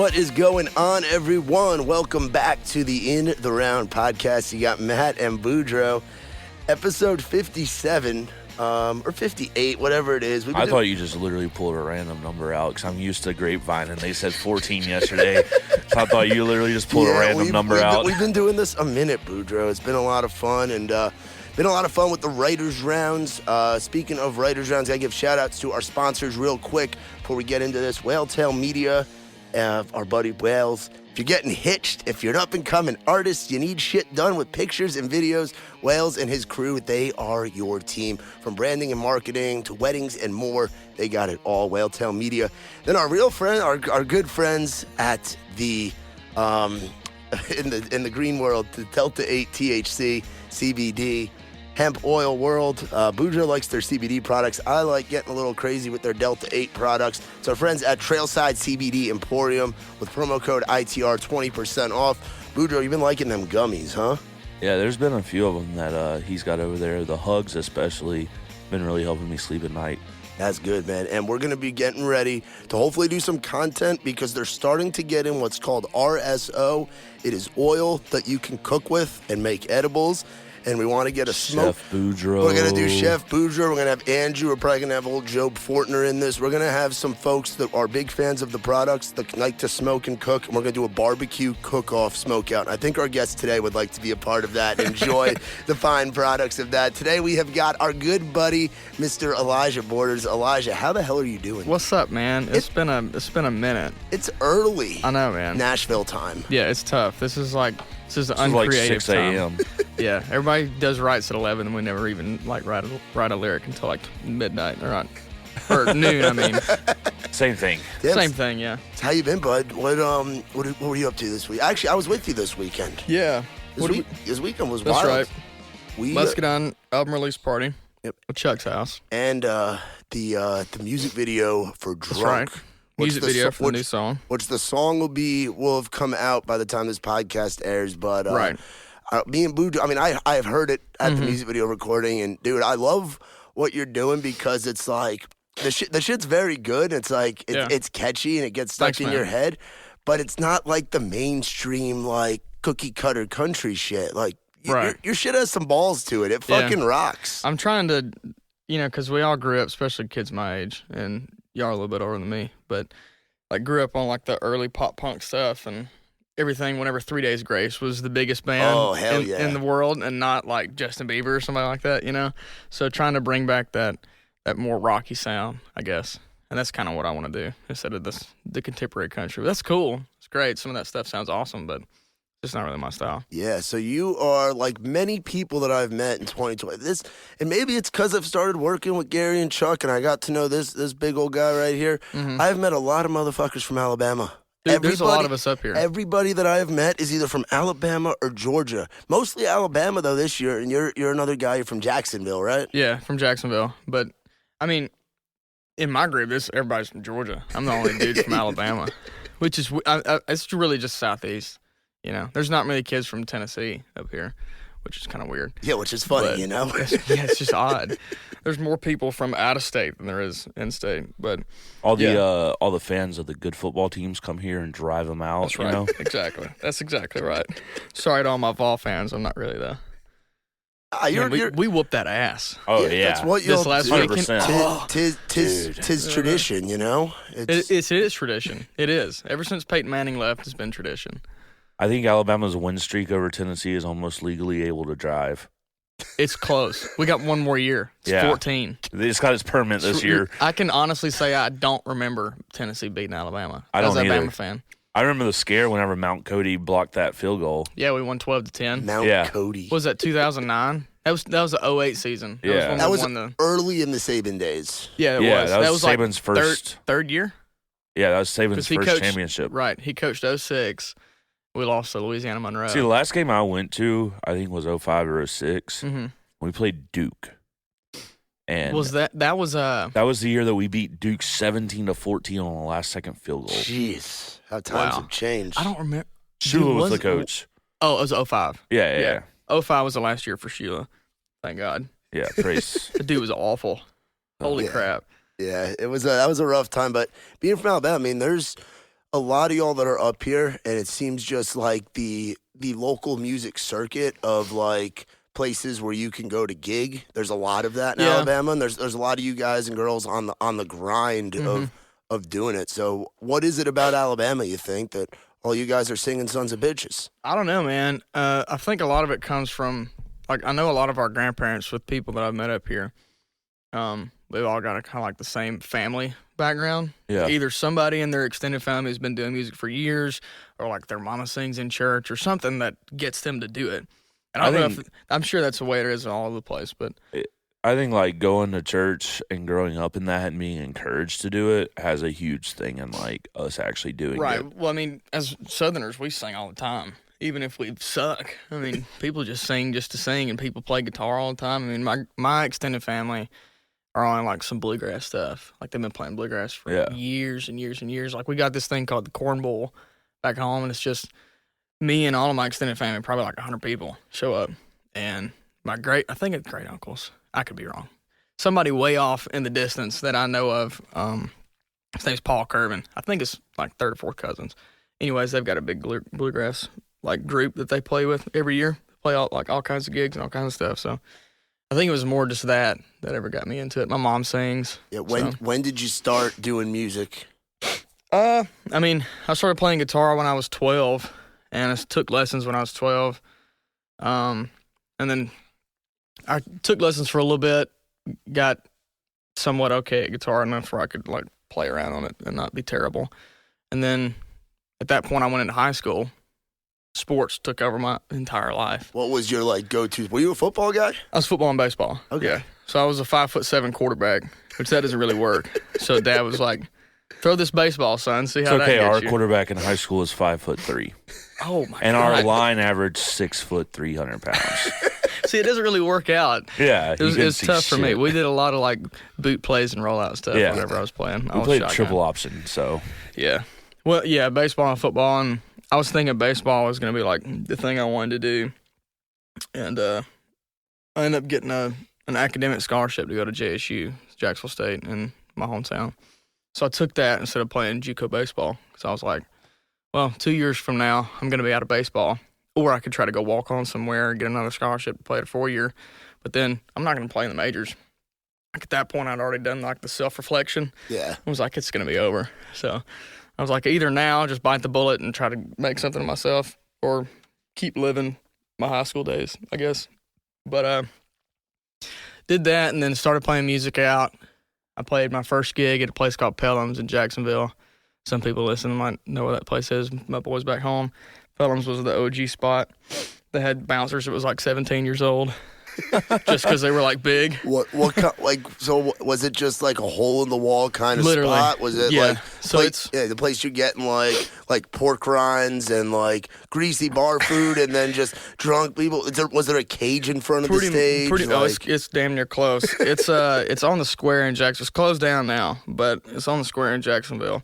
What is going on, everyone? Welcome back to the In the Round podcast. You got Matt and Boudreaux, episode 57, or 58, whatever it is. I thought you just literally pulled a random number out because I'm used to Grapevine and they said 14 yesterday. So I thought you literally just pulled a random number out. We've been doing this a minute, Boudreaux. It's been a lot of fun and been a lot of fun with the Writers' Rounds. Speaking of Writers' Rounds, I give shout-outs to our sponsors real quick before we get into this. Whaletail Media, our buddy Wales. If you're getting hitched, if you're an up-and-coming artist, you need shit done with pictures and videos, Wales and his crew, they are your team. From branding and marketing to weddings and more, they got it all, Whaletail Media. Then our real friend, our good friends at the, in the green world, the Delta 8 THC, CBD, hemp oil world. Boudreaux likes their CBD products. I like getting a little crazy with their Delta 8 products. So our friends at Trailside CBD Emporium with promo code ITR, 20% off. Boudreaux, you've been liking them gummies, huh? Yeah, there's been a few of them that he's got over there. The hugs especially been really helping me sleep at night. That's good, man. And we're going to be getting ready to hopefully do some content because they're starting to get in what's called RSO. It is oil that you can cook with and make edibles. And we want to get a smoke. Chef Boudreaux. We're going to do Chef Boudreaux. We're going to have Andrew. We're probably going to have old Job Fortner in this. We're going to have some folks that are big fans of the products that like to smoke and cook. And we're going to do a barbecue cook-off smoke-out. I think our guest today would like to be a part of that and enjoy the fine products of that. Today we have got our good buddy, Mr. Elijah Borders. Elijah, how the hell are you doing? What's up, man? It's been a minute. It's early. I know, man. Nashville time. Yeah, it's tough. This is uncreative like 6 a.m. Yeah, everybody does writes at 11, and we never even write a lyric until midnight or noon. I mean, Same thing. Same thing. Yeah. How you been, bud? What were you up to this week? Actually, I was with you this weekend. Yeah. This weekend was That's wild. right. Muscadine album release party. Yep. At Chuck's house. And the music video for Drunk. That's right. Music video for the new song. Which the song will have come out by the time this podcast airs, but right. Me and Boo, I mean, I have heard it at the music video recording, and dude, I love what you're doing because it's like the shit's very good. It's like it's catchy and it gets stuck in your head, but it's not like the mainstream like cookie cutter country shit. Like your shit has some balls to it. It fucking rocks. I'm trying to, because we all grew up, especially kids my age, and y'all are a little bit older than me, but grew up on the early pop punk stuff and everything. Whenever 3 Days Grace was the biggest band in the world, and not like Justin Bieber or somebody like that, So trying to bring back that more rocky sound, I guess, and that's kind of what I want to do instead of the contemporary country. But that's cool. It's great. Some of that stuff sounds awesome, but it's not really my style. Yeah, so you are like many people that I've met in 2020. And maybe it's because I've started working with Gary and Chuck, and I got to know this big old guy right here. Mm-hmm. I've met a lot of motherfuckers from Alabama. Dude, there's a lot of us up here. Everybody that I have met is either from Alabama or Georgia. Mostly Alabama, though, this year. And you're another guy. You're from Jacksonville, right? Yeah, from Jacksonville. But, I mean, in my group, everybody's from Georgia. I'm the only dude from Alabama, which is it's really just southeast. There's not many kids from Tennessee up here, which is kind of weird. Yeah, which is funny, It's just odd. There's more people from out of state than there is in state. But all the fans of the good football teams come here and drive them out. That's right. Exactly. That's exactly right. Sorry to all my Vol fans. I'm not really though. We whooped that ass. Oh yeah, that's what you'll this last do. weekend. Tis tradition, It is tradition. It is. Ever since Peyton Manning left, it's been tradition. I think Alabama's win streak over Tennessee is almost legally able to drive. It's close. We got one more year. It's 14. It's got its permit this year. I can honestly say I don't remember Tennessee beating Alabama. I don't either. Alabama fan. I remember the scare whenever Mount Cody blocked that field goal. Yeah, we won 12-10. Mount Cody. Was that 2009? That was the 2008 season. That was early in the Saban days. Yeah, it was. That was Saban's first third year. Yeah, that was Saban's first championship. Right, he coached 06. We lost to Louisiana Monroe. See, the last game I went to, I think, was 05 or 06. Mm-hmm. We played Duke. And was that was the year that we beat Duke 17-14 on the last second field goal. Jeez, how times have changed. I don't remember. Shula was the coach. Oh, it was 05. Yeah. 05 was the last year for Sheila. Thank God. Yeah, praise. The dude was awful. Holy crap. Yeah, that was a rough time. But being from Alabama, I mean, there's a lot of y'all that are up here, and it seems just like the local music circuit of like places where you can go to gig. There's a lot of that in Alabama, and there's a lot of you guys and girls on the grind of doing it. So what is it about Alabama, you think, that all you guys are singing sons of bitches? I don't know, man. I think a lot of it comes from, like, I know a lot of our grandparents with people that I've met up here. They've all got a kind of like the same family background. Yeah. Either somebody in their extended family has been doing music for years, or like their mama sings in church, or something that gets them to do it. And I don't know if, I'm sure that's the way it is all over the place, but I think like going to church and growing up in that and being encouraged to do it has a huge thing in like us actually doing right. it. Well, I mean, as Southerners, we sing all the time, even if we suck. I mean, people just sing just to sing, and people play guitar all the time. I mean, my extended family are on like some bluegrass stuff. Like they've been playing bluegrass for years and years and years. Like we got this thing called the Corn Bowl back home, and it's just me and all of my extended family, probably like 100 people, show up. And my I think it's great uncles. I could be wrong. Somebody way off in the distance that I know of. His name's Paul Curvin. I think it's like third or fourth cousins. Anyways, they've got a big bluegrass like group that they play with every year. Play all kinds of gigs and all kinds of stuff. So I think it was more just that ever got me into it. My mom sings. Yeah. When did you start doing music? I mean, I started playing guitar when I was 12, and I took lessons when I was 12. And then I took lessons for a little bit, got somewhat okay at guitar enough where I could like play around on it and not be terrible. And then at that point I went into high school. Sports took over my entire life. What was your like go-to? Were you a football guy? I was football and baseball. Okay. Yeah. So I was a 5'7" quarterback, which that doesn't really work. So Dad was like, "Throw this baseball, son. See how that gets Our you." quarterback in high school was 5'3", Oh my and God. our line averaged 6 foot 300 pounds. See, it doesn't really work out. Yeah, It was tough for me. We did a lot of like boot plays and rollout stuff whenever I was playing. We played triple option, so yeah. Well, yeah, baseball and football, and I was thinking baseball was going to be like the thing I wanted to do, and I ended up getting an academic scholarship to go to JSU, Jacksonville State, in my hometown. So I took that instead of playing JUCO baseball, because I was like, well, 2 years from now, I'm going to be out of baseball. Or I could try to go walk on somewhere and get another scholarship to play at a 4-year. But then I'm not going to play in the majors. Like at that point, I'd already done like the self-reflection. Yeah. I was like, it's going to be over. So I was like, either now just bite the bullet and try to make something of myself, or keep living my high school days, I guess. But did that and then started playing music out. I played my first gig at a place called Pelham's in Jacksonville. Some people listening might know where that place is. My boys back home. Pelham's was the OG spot. They had bouncers that was like 17 years old, just because they were like big. What like? So was it just like a hole in the wall kind of Literally. spot? Was it like So it's the place you're getting like pork rinds and like greasy bar food, and then just drunk people? Was there a cage in front of the stage? It's damn near close. It's on the square in Jacksonville. It's closed down now, but it's on the square in Jacksonville,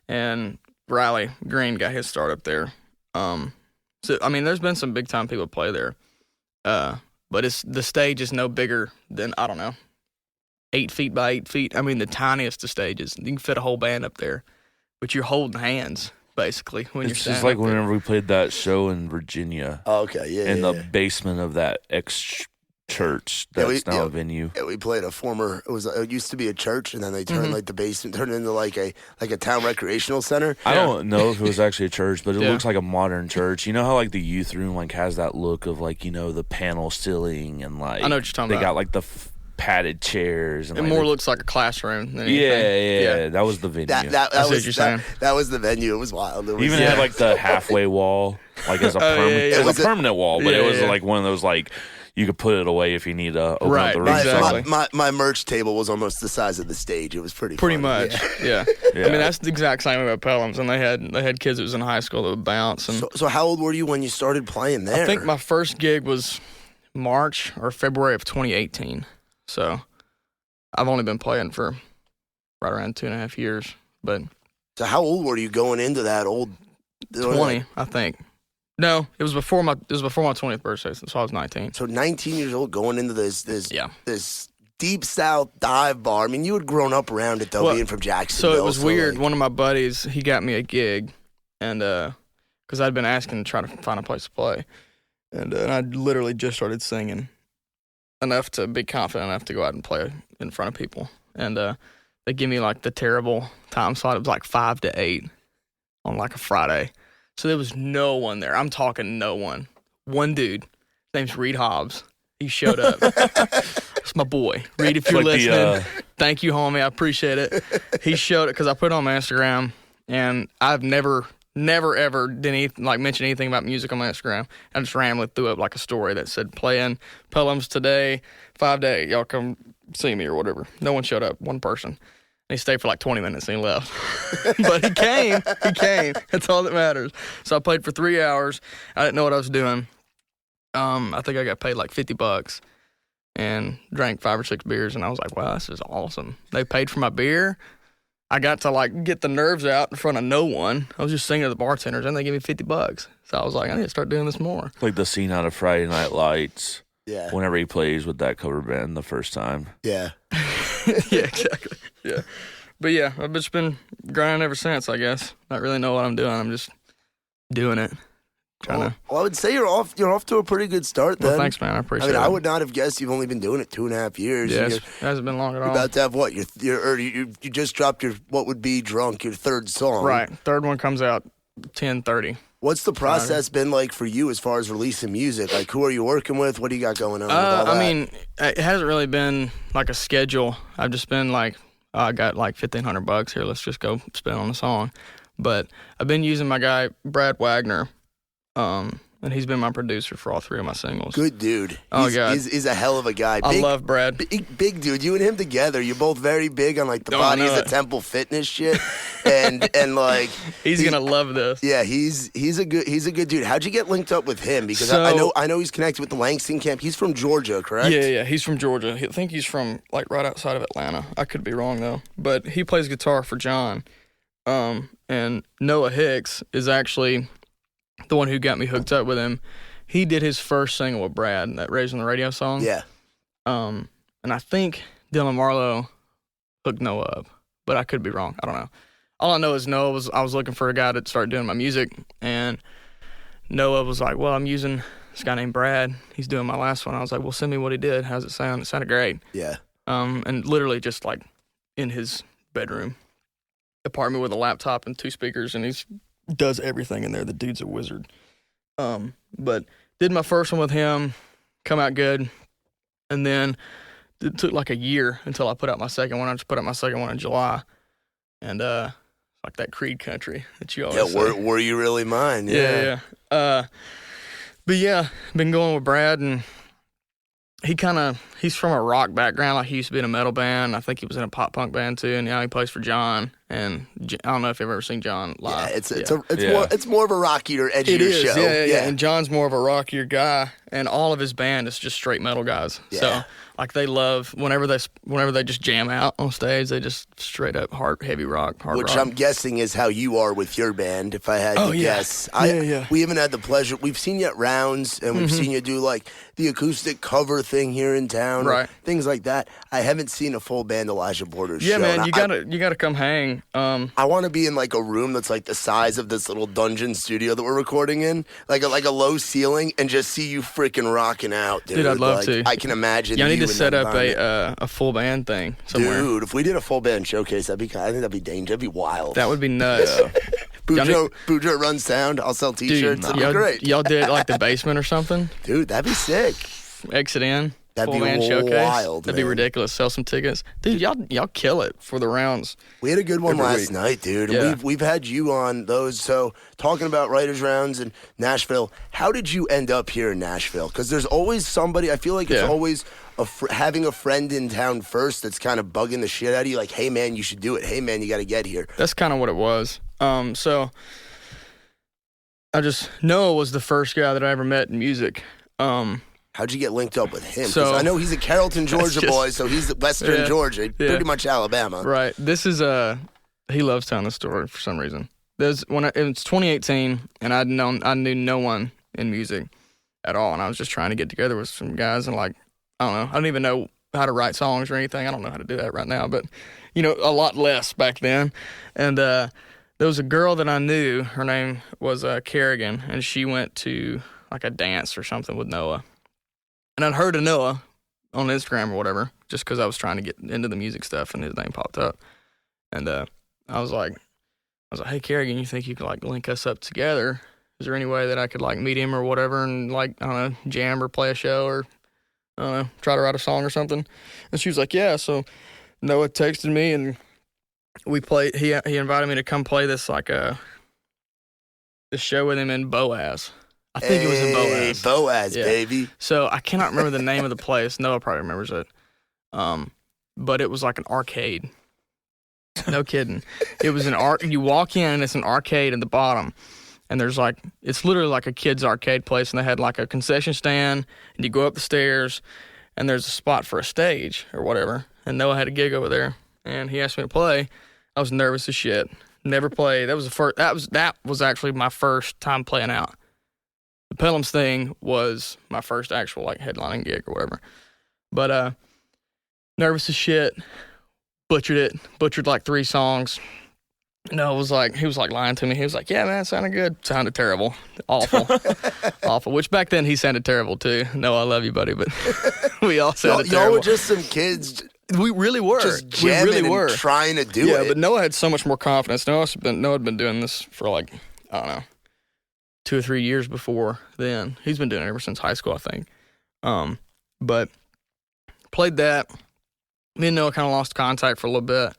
and Riley Green got his start up there. So I mean, there's been some big time people play there, but the stage is no bigger than, I don't know, 8 feet by 8 feet. I mean, the tiniest of stages. You can fit a whole band up there, but you're holding hands basically when you're standing. It's just like up there. whenever we played that show in Virginia. Oh, okay, yeah. In the basement of that church that's now a venue. Yeah, we played it used to be a church, and then they turned like the basement turned into like a town recreational center. I don't know if it was actually a church, but it looks like a modern church. You know how like the youth room like has that look of like, you know, the panel ceiling and like, I know what you're talking about. They got like the padded chairs and it like more looks like a classroom than anything. Yeah, that was the venue. That was the venue. It was wild. It was, even had like the halfway wall, like as a it was a permanent wall, but it was like one of those like, you could put it away if you need to open up the room. Exactly. My merch table was almost the size of the stage. It was pretty much, yeah. I mean, that's the exact same about Pelham's, and they had kids that was in high school that would bounce. And so how old were you when you started playing there? I think my first gig was March or February of 2018. So I've only been playing for right around 2.5 years. But so how old were you going into that? 20, I think. No, it was before my 20th birthday, so I was 19. So 19 years old, going into this deep South dive bar. I mean, you had grown up around it, though, being from Jacksonville. So it was weird. One of my buddies, he got me a gig, and because I'd been asking to try to find a place to play, and I literally just started singing enough to be confident enough to go out and play in front of people. And they give me like the terrible time slot. It was like 5 to 8 on like a Friday. So there was no one there. I'm talking no one. One dude, his name's Reed Hobbs. He showed up. It's my boy. Reed, if you're listening, thank you, homie. I appreciate it. He showed it because I put it on my Instagram, and I've never ever mention anything about music on my Instagram. I just randomly threw up like a story that said playing Pelham's today, 5 to 8. Y'all come see me or whatever. No one showed up. One person. And he stayed for like 20 minutes and he left. But he came. That's all that matters. So I played for 3 hours. I didn't know what I was doing. I think I got paid like $50 and drank 5 or 6 beers, and I was like, wow, this is awesome. They paid for my beer. I got to like get the nerves out in front of no one. I was just singing to the bartenders, and they gave me $50. So I was like, I need to start doing this more. Like the scene out of Friday Night Lights. Yeah. Whenever he plays with that cover band the first time. Yeah. Yeah, exactly. Yeah. But yeah, I've just been grinding ever since, I guess. Not really know what I'm doing. I'm just doing it. Well, I would say you're off to a pretty good start then. Well, thanks, man. I appreciate it. I would not have guessed you've only been doing it 2.5 years. Yeah, it hasn't been long at all. You're about to have what? You just dropped your what would be drunk, your third song. Right. Third one comes out 10:30. What's the process been like for you as far as releasing music? Like, who are you working with? What do you got going on with all that? I mean, it hasn't really been like a schedule. I've just been like, I got like $1,500 here. Let's just go spend on a song. But I've been using my guy, Brad Wagner, and he's been my producer for all 3 of my singles. Good dude. God. He's a hell of a guy. I love Brad. Big dude. You and him together, you're both very big on like the bodies of Temple Fitness shit. and like he's gonna love this. Yeah, he's a good dude. How'd you get linked up with him? Because I know he's connected with the Langston camp. He's from Georgia, correct? Yeah, he's from Georgia. I think he's from like right outside of Atlanta. I could be wrong though. But he plays guitar for John. And Noah Hicks is actually the one who got me hooked up with him. He did his first single with Brad, that Raised on the Radio song. Yeah. And I think Dylan Marlowe hooked Noah up, but I could be wrong. I don't know. All I know is I was looking for a guy to start doing my music, and Noah was like, well, I'm using this guy named Brad. He's doing my last one. I was like, well, send me what he did. How's it sound? It sounded great. Yeah. And literally just like in his bedroom apartment with a laptop and 2 speakers, and he's does everything in there. The dude's a wizard. But did my first one with him, come out good, and then it took like a year until I put out my second one. I just put out my second one in July, and like that Creed country that you always say. Were you really mine? Yeah. But yeah, been going with Brad, and he's from a rock background. Like he used to be in a metal band. I think he was in a pop punk band too, and now he plays for John. And I don't know if you've ever seen John live. Yeah, it's more of a rockier, edgier show. Yeah. And John's more of a rockier guy, and all of his band is just straight metal guys. Yeah. So like they love whenever they just jam out on stage, they just straight up heavy rock, hard rock. Which I'm guessing is how you are with your band, if I had to guess. We haven't had the pleasure. We've seen you at rounds, and we've seen you do like the acoustic cover thing here in town, right? Things like that. I haven't seen a full band Elijah Borders show. Yeah, man, you gotta come hang. I want to be in like a room that's like the size of this little dungeon studio that we're recording in, like a low ceiling, and just see you freaking rocking out, dude. Dude, I'd love to. I can imagine. I need to set up a full band thing somewhere. Dude, if we did a full band showcase, I think that'd be dangerous. That'd be wild. That would be nuts. Boudreaux runs sound. I'll sell T-shirts. That'd be great. Y'all did like the basement or something? Dude, that'd be sick. Exit in. That'd full be band showcase. Wild. That'd be ridiculous. Sell some tickets, dude. Y'all kill it for the rounds. We had a good one last night, dude. And yeah. we've had you on those. So talking about writers rounds in Nashville, how did you end up here in Nashville? Because there's always somebody. I feel like it's always having a friend in town first that's kind of bugging the shit out of you. Like, hey man, you should do it. Hey man, you got to get here. That's kind of what it was. So Noah was the first guy that I ever met in music. How'd you get linked up with him? Because I know he's a Carrollton, Georgia boy, so he's Western Georgia, pretty much Alabama. Right. This is he loves telling this story for some reason. It was 2018, and I knew no one in music at all, and I was just trying to get together with some guys, and like, I don't know, I don't even know how to write songs or anything. I don't know how to do that right now, but, you know, a lot less back then. And there was a girl that I knew. Her name was Kerrigan, and she went to, like, a dance or something with Noah. And I'd heard of Noah on Instagram or whatever, just because I was trying to get into the music stuff, and his name popped up. And I was like, hey, Kerrigan, you think you could, like, link us up together? Is there any way that I could, like, meet him or whatever and, like, I don't know, jam or play a show or, I don't know, try to write a song or something? And she was like, yeah. So Noah texted me, and we played. He invited me to come play this, like, this show with him in Boaz. I think it was in Boaz. Boaz, yeah. Baby. So I cannot remember the name of the place. Noah probably remembers it. But it was like an arcade. No kidding. It was you walk in, and it's an arcade at the bottom. And there's like, it's literally like a kid's arcade place. And they had like a concession stand, and you go up the stairs, and there's a spot for a stage or whatever. And Noah had a gig over there, and he asked me to play. I was nervous as shit. Never played. That was actually my first time playing out. The Pelhams thing was my first actual like headlining gig or whatever. But nervous as shit. Butchered like 3 songs. No, he was like lying to me. He was like, yeah, man, it sounded good. Sounded terrible. Awful. Awful. Which back then he sounded terrible too. No, I love you, buddy, but we all sounded terrible. Y'all were just some kids. We really were. Just jamming and trying to do it. Yeah, but Noah had so much more confidence. Noah had been doing this for like, I don't know, 2 or 3 years before then. He's been doing it ever since high school, I think. But played that. Me and Noah kind of lost contact for a little bit,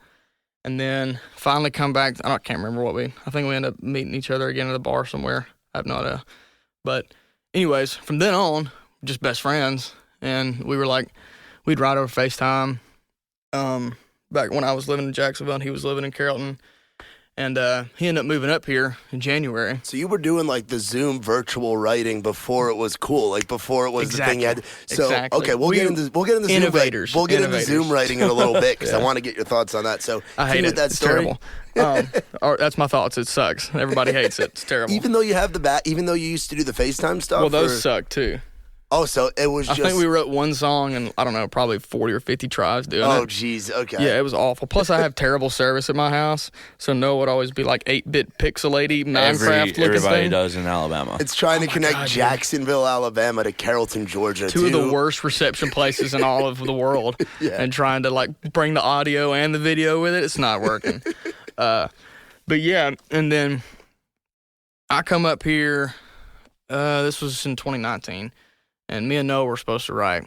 and then finally come back. I can't remember I think we ended up meeting each other again at a bar somewhere. I have no idea. But anyways, from then on, just best friends, and we were like, we'd ride over FaceTime. Back when I was living in Jacksonville and he was living in Carrollton. And he ended up moving up here in January. So you were doing like the Zoom virtual writing before it was cool, like before it was the thing you had. So okay, we'll get into innovators. We'll get into Zoom writing in a little bit because I want to get your thoughts on that. So I hate it. That it's story? terrible. That's my thoughts. It sucks. Everybody hates it. It's terrible. Even though you have even though you used to do the FaceTime stuff. Well, those suck too. Oh, so it was I think we wrote one song and, I don't know, probably 40 or 50 tries doing it. Oh, jeez, okay. Yeah, it was awful. Plus, I have terrible service at my house, so Noah would always be like 8-bit pixelated Minecraft-looking thing. Everybody does in Alabama. It's trying to connect Jacksonville, Alabama to Carrollton, Georgia. Two of the worst reception places in all of the world. Yeah. And trying to, like, bring the audio and the video with it, it's not working. But, yeah, and then I come up here, this was in 2019. And me and Noah were supposed to write.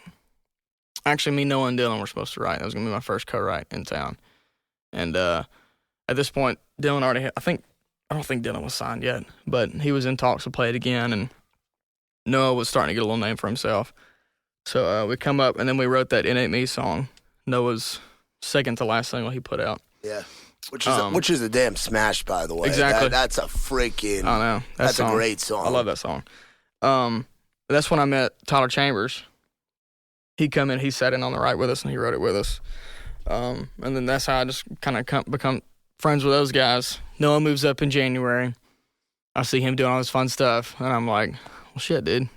Actually, me, Noah, and Dylan were supposed to write. That was going to be my first co-write in town. And at this point, Dylan already had, I don't think Dylan was signed yet, but he was in talks to play it again, and Noah was starting to get a little name for himself. So we come up, and then we wrote that It Ain't Me song, Noah's second to last single he put out. Yeah. Which is a damn smash, by the way. Exactly. That's a freaking... I know. That's a great song. I love that song. That's when I met Tyler Chambers. He come in, he sat in on the write with us, and he wrote it with us. And then that's how I just kind of become friends with those guys. Noah moves up in January. I see him doing all this fun stuff, and I'm like, well, shit, dude.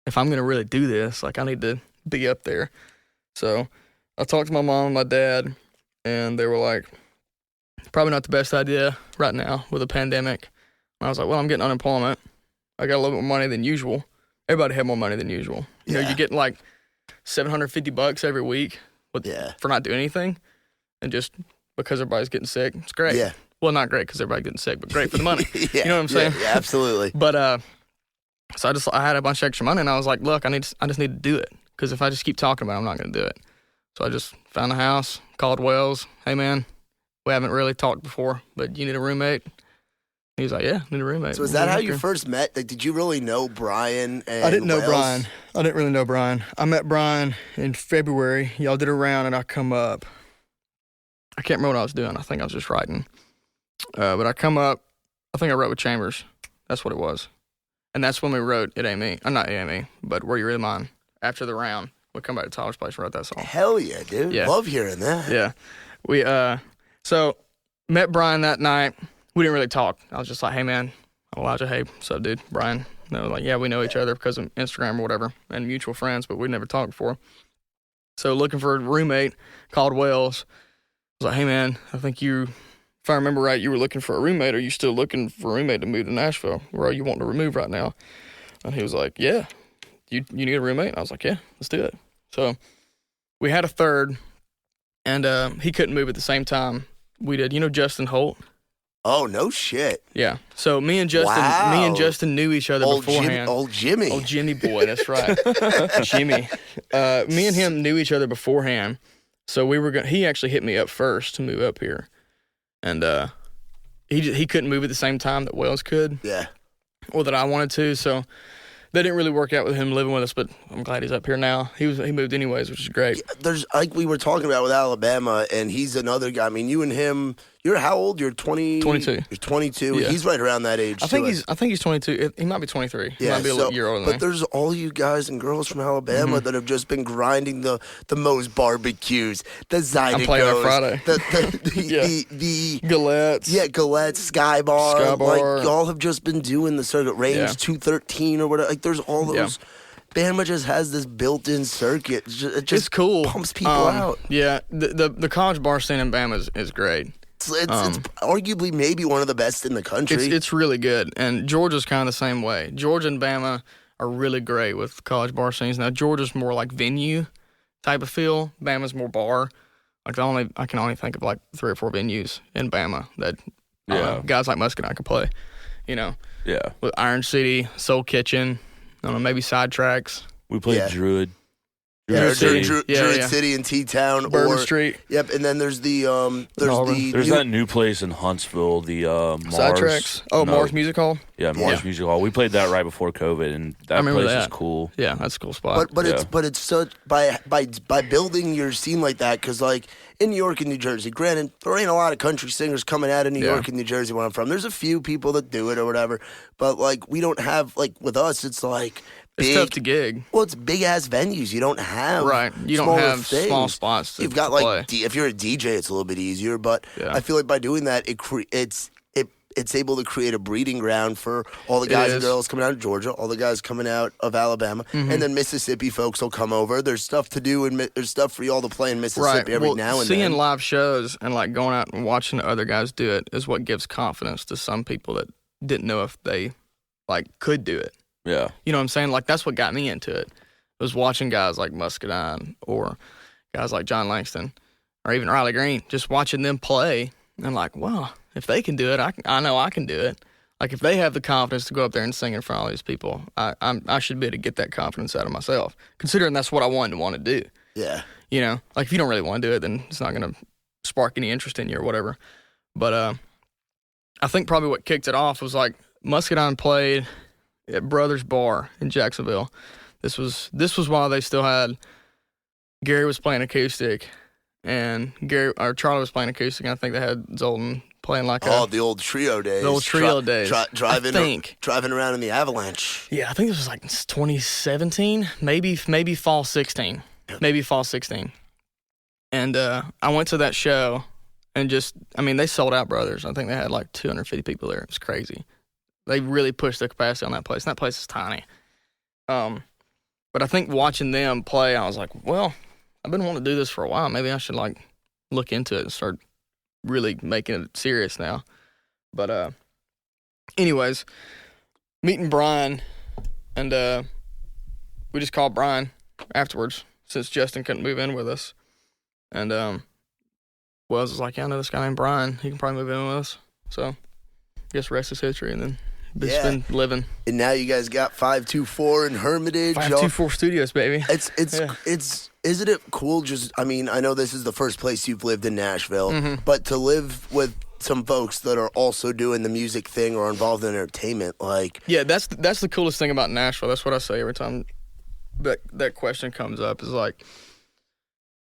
If I'm going to really do this, like, I need to be up there. So I talked to my mom and my dad, and they were like, probably not the best idea right now with a pandemic. And I was like, well, I'm getting unemployment. I got a little bit more money than usual. Everybody had more money than usual. You know, you're getting like $750 every week for not doing anything. And just because everybody's getting sick, it's great. Yeah. Well, not great because everybody's getting sick, but great for the money. You know what I'm saying? Yeah, absolutely. But so I had a bunch of extra money, and I was like, look, I just need to do it. Because if I just keep talking about it, I'm not going to do it. So I just found a house, called Wells. Hey, man, we haven't really talked before, but you need a roommate? He was like, yeah, I need a roommate. So is that how you first met? Like, did you really know Brian and I didn't know Wells? Brian. I didn't really know Brian. I met Brian in February. Y'all did a round, and I come up. I can't remember what I was doing. I think I was just writing. But I come up. I think I wrote with Chambers. That's what it was. And that's when we wrote It Ain't Me. Not It Ain't Me, but Were You Really Mine? After the round, we come back to Tyler's place and wrote that song. Hell yeah, dude. Yeah. Love hearing that. Yeah. We, so, met Brian that night. We didn't really talk. I was just like, hey, man, Elijah, hey, what's up, dude? Brian. And they were like, yeah, we know each other because of Instagram or whatever and mutual friends, but we'd never talked before. So looking for a roommate, called Wells. I was like, hey, man, I think if I remember right, you were looking for a roommate. Are you still looking for a roommate to move to Nashville? Where are you wanting to move right now? And he was like, yeah. You need a roommate? And I was like, yeah, let's do it. So we had a third, and he couldn't move at the same time we did. You know Justin Holt? Oh, no shit. Yeah. So me and Justin knew each other beforehand. Old Jimmy. Old Jimmy boy, that's right. Jimmy. Me and him knew each other beforehand. So he actually hit me up first to move up here. And he couldn't move at the same time that Wells could. Yeah. Or that I wanted to, so that didn't really work out with him living with us, but I'm glad he's up here now. He moved anyways, which is great. Yeah, there's, like we were talking about with Alabama, and he's another guy. I mean, you and him, you're how old? You're 20? 22. You're 22. Yeah. He's right around that age, I think he's 22. He might be 23. He might be a year older than me. But there's all you guys and girls from Alabama that have just been grinding the Moe's barbecues, the Zydegos. I'm playing that Friday. the Galettes. Yeah, Galettes, Sky Bar. Like, y'all have just been doing the circuit. Range 213 or whatever. Like, there's all those. Yeah. Bama just has this built-in circuit. It just it's cool. Pumps people out. Yeah, the college bar scene in Bama is great. It's arguably maybe one of the best in the country. It's really good, and Georgia's kind of the same way. Georgia and Bama are really great with college bar scenes. Now Georgia's more like venue type of feel. Bama's more bar. Like I can only think of like 3 or 4 venues in Bama that guys like Muscadine can play. You know, with Iron City, Soul Kitchen. I don't know, maybe Sidetracks. We played Druid. Druid City and T-Town. Bourbon Street. Yep, and then there's there's that new place in Huntsville, the Mars. Sidetracks. Oh, no. Mars Music Hall? Yeah, Mars Music Hall. We played that right before COVID, and that place is cool. Yeah, that's a cool spot. But it's such by building your scene like that, because like in New York and New Jersey, granted, there ain't a lot of country singers coming out of New York and New Jersey where I'm from. There's a few people that do it or whatever, but like we don't have, like with us, it's like it's tough to gig. Well, it's big ass venues. You don't have You don't have small spots. You've got like if you're a DJ, it's a little bit easier. But I feel like by doing that, it's able to create a breeding ground for all the guys and girls coming out of Georgia, all the guys coming out of Alabama, and then Mississippi folks will come over. There's stuff to do and there's stuff for y'all to play in Mississippi every now and then. Seeing live shows and like going out and watching the other guys do it is what gives confidence to some people that didn't know if they like could do it. Yeah. You know what I'm saying? Like, that's what got me into it. Was watching guys like Muscadine or guys like John Langston or even Riley Green, just watching them play and like, wow, if they can do it, I know I can do it. Like, if they have the confidence to go up there and sing in front of all these people, I should be able to get that confidence out of myself, considering that's what I want to do. Yeah. You know, like, if you don't really want to do it, then it's not going to spark any interest in you or whatever. But I think probably what kicked it off was, like, Muscadine played at Brothers Bar in Jacksonville. This was while they still had Gary was playing acoustic and Charlie was playing acoustic, and I think they had Zoltan playing like the old trio days. The old trio days. Driving around in the Avalanche. Yeah, I think this was like 2017, maybe fall 16. Maybe fall 16. And I went to that show and they sold out Brothers. I think they had like 250 people there. It was crazy. They really pushed the capacity on that place. And that place is tiny. But I think watching them play, I was like, well, I've been wanting to do this for a while. Maybe I should like look into it and start really making it serious now. But anyways, meeting Brian, and we just called Brian afterwards since Justin couldn't move in with us. And Wells was like, yeah, I know this guy named Brian. He can probably move in with us. So I guess rest is history. And then just been living. And now you guys got 524 in Hermitage. 524 Studios, baby. Isn't it cool? I know this is the first place you've lived in Nashville, but to live with some folks that are also doing the music thing or involved in entertainment, like that's the coolest thing about Nashville. That's what I say every time that question comes up. Is like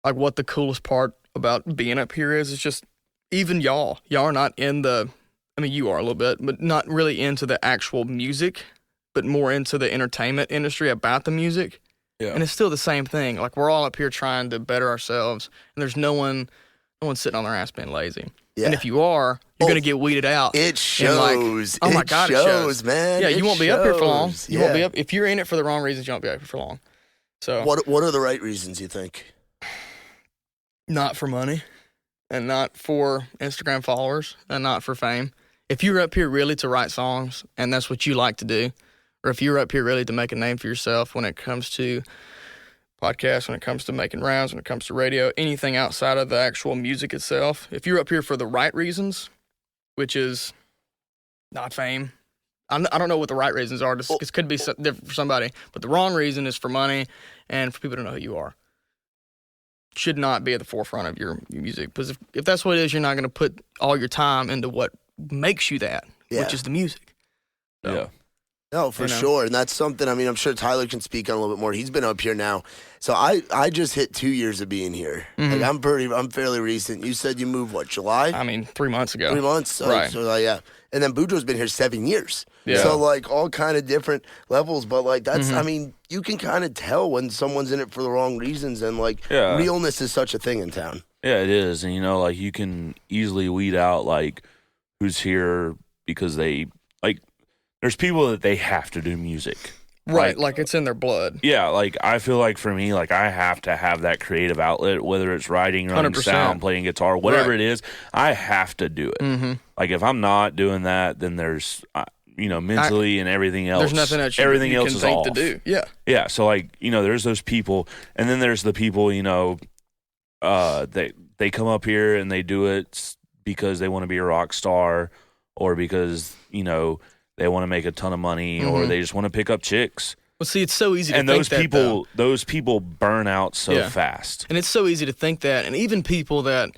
what the coolest part about being up here is. It's just even y'all are not in the. I mean, you are a little bit, but not really into the actual music, but more into the entertainment industry about the music. Yeah. And it's still the same thing. Like, we're all up here trying to better ourselves, and there's no one sitting on their ass being lazy. Yeah. And if you are, you're going to get weeded out. It shows. Oh, my God, it shows, man. Yeah, you won't be up here for long. You won't be up. If you're in it for the wrong reasons, you won't be up here for long. So what are the right reasons, you think? not for money and not for Instagram followers and not for fame. If you're up here really to write songs and that's what you like to do, or if you're up here really to make a name for yourself when it comes to podcasts, when it comes to making rounds, when it comes to radio, anything outside of the actual music itself, if you're up here for the right reasons, which is not fame, I don't know what the right reasons are. This could be different for somebody, but the wrong reason is for money and for people to know who you are. Should not be at the forefront of your music, because if that's what it is, you're not going to put all your time into what makes you that, which is the music. So, yeah. No, for sure. And that's something, I mean, I'm sure Tyler can speak on a little bit more. He's been up here now. So I just hit 2 years of being here. Mm-hmm. Like I'm fairly recent. You said you moved, what, July? I mean, 3 months ago. 3 months? Right. So yeah. And then Boudreaux's been here 7 years. Yeah. So, like, all kind of different levels. But, like, that's, Mm-hmm. I mean, you can kind of tell when someone's in it for the wrong reasons. And, like, realness is such a thing in town. Yeah, it is. And, you know, like, you can easily weed out, like, who's here because they, like, there's people that they have to do music. Right, like it's in their blood. Yeah, like, I feel like for me, like, I have to have that creative outlet, whether it's writing, running 100%. sound, playing guitar, whatever Right. it is, I have to do it. Mm-hmm. Like, if I'm not doing that, then there's, you know, mentally and everything else. There's nothing else you else can is think off. to do. Yeah. Yeah, so, like, you know, there's those people, and then there's the people, you know, they come up here and they do it because they want to be a rock star, or because, you know, they want to make a ton of money, or they just want to pick up chicks. Well, see, it's so easy to And think those that, people, though. those people burn out so fast. And it's so easy to think that. And even people that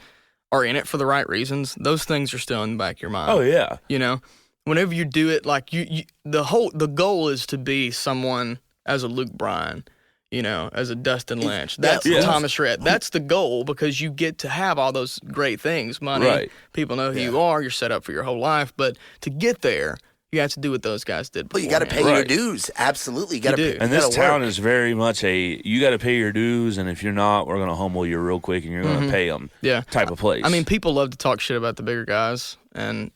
are in it for the right reasons, those things are still in the back of your mind. Oh yeah, You know, whenever you do it, like the goal is to be someone as a Luke Bryan, you know, as a Dustin Lynch. That's Thomas Rhett. That's the goal, because you get to have all those great things, money. Right. People know who you are. You're set up for your whole life. But to get there, you have to do what those guys did. But you got to pay your dues. Absolutely. You got to pay. And this town is very much you got to pay your dues, and if you're not, we're going to humble you real quick, and you're going to pay them type of place. I mean, people love to talk shit about the bigger guys, and,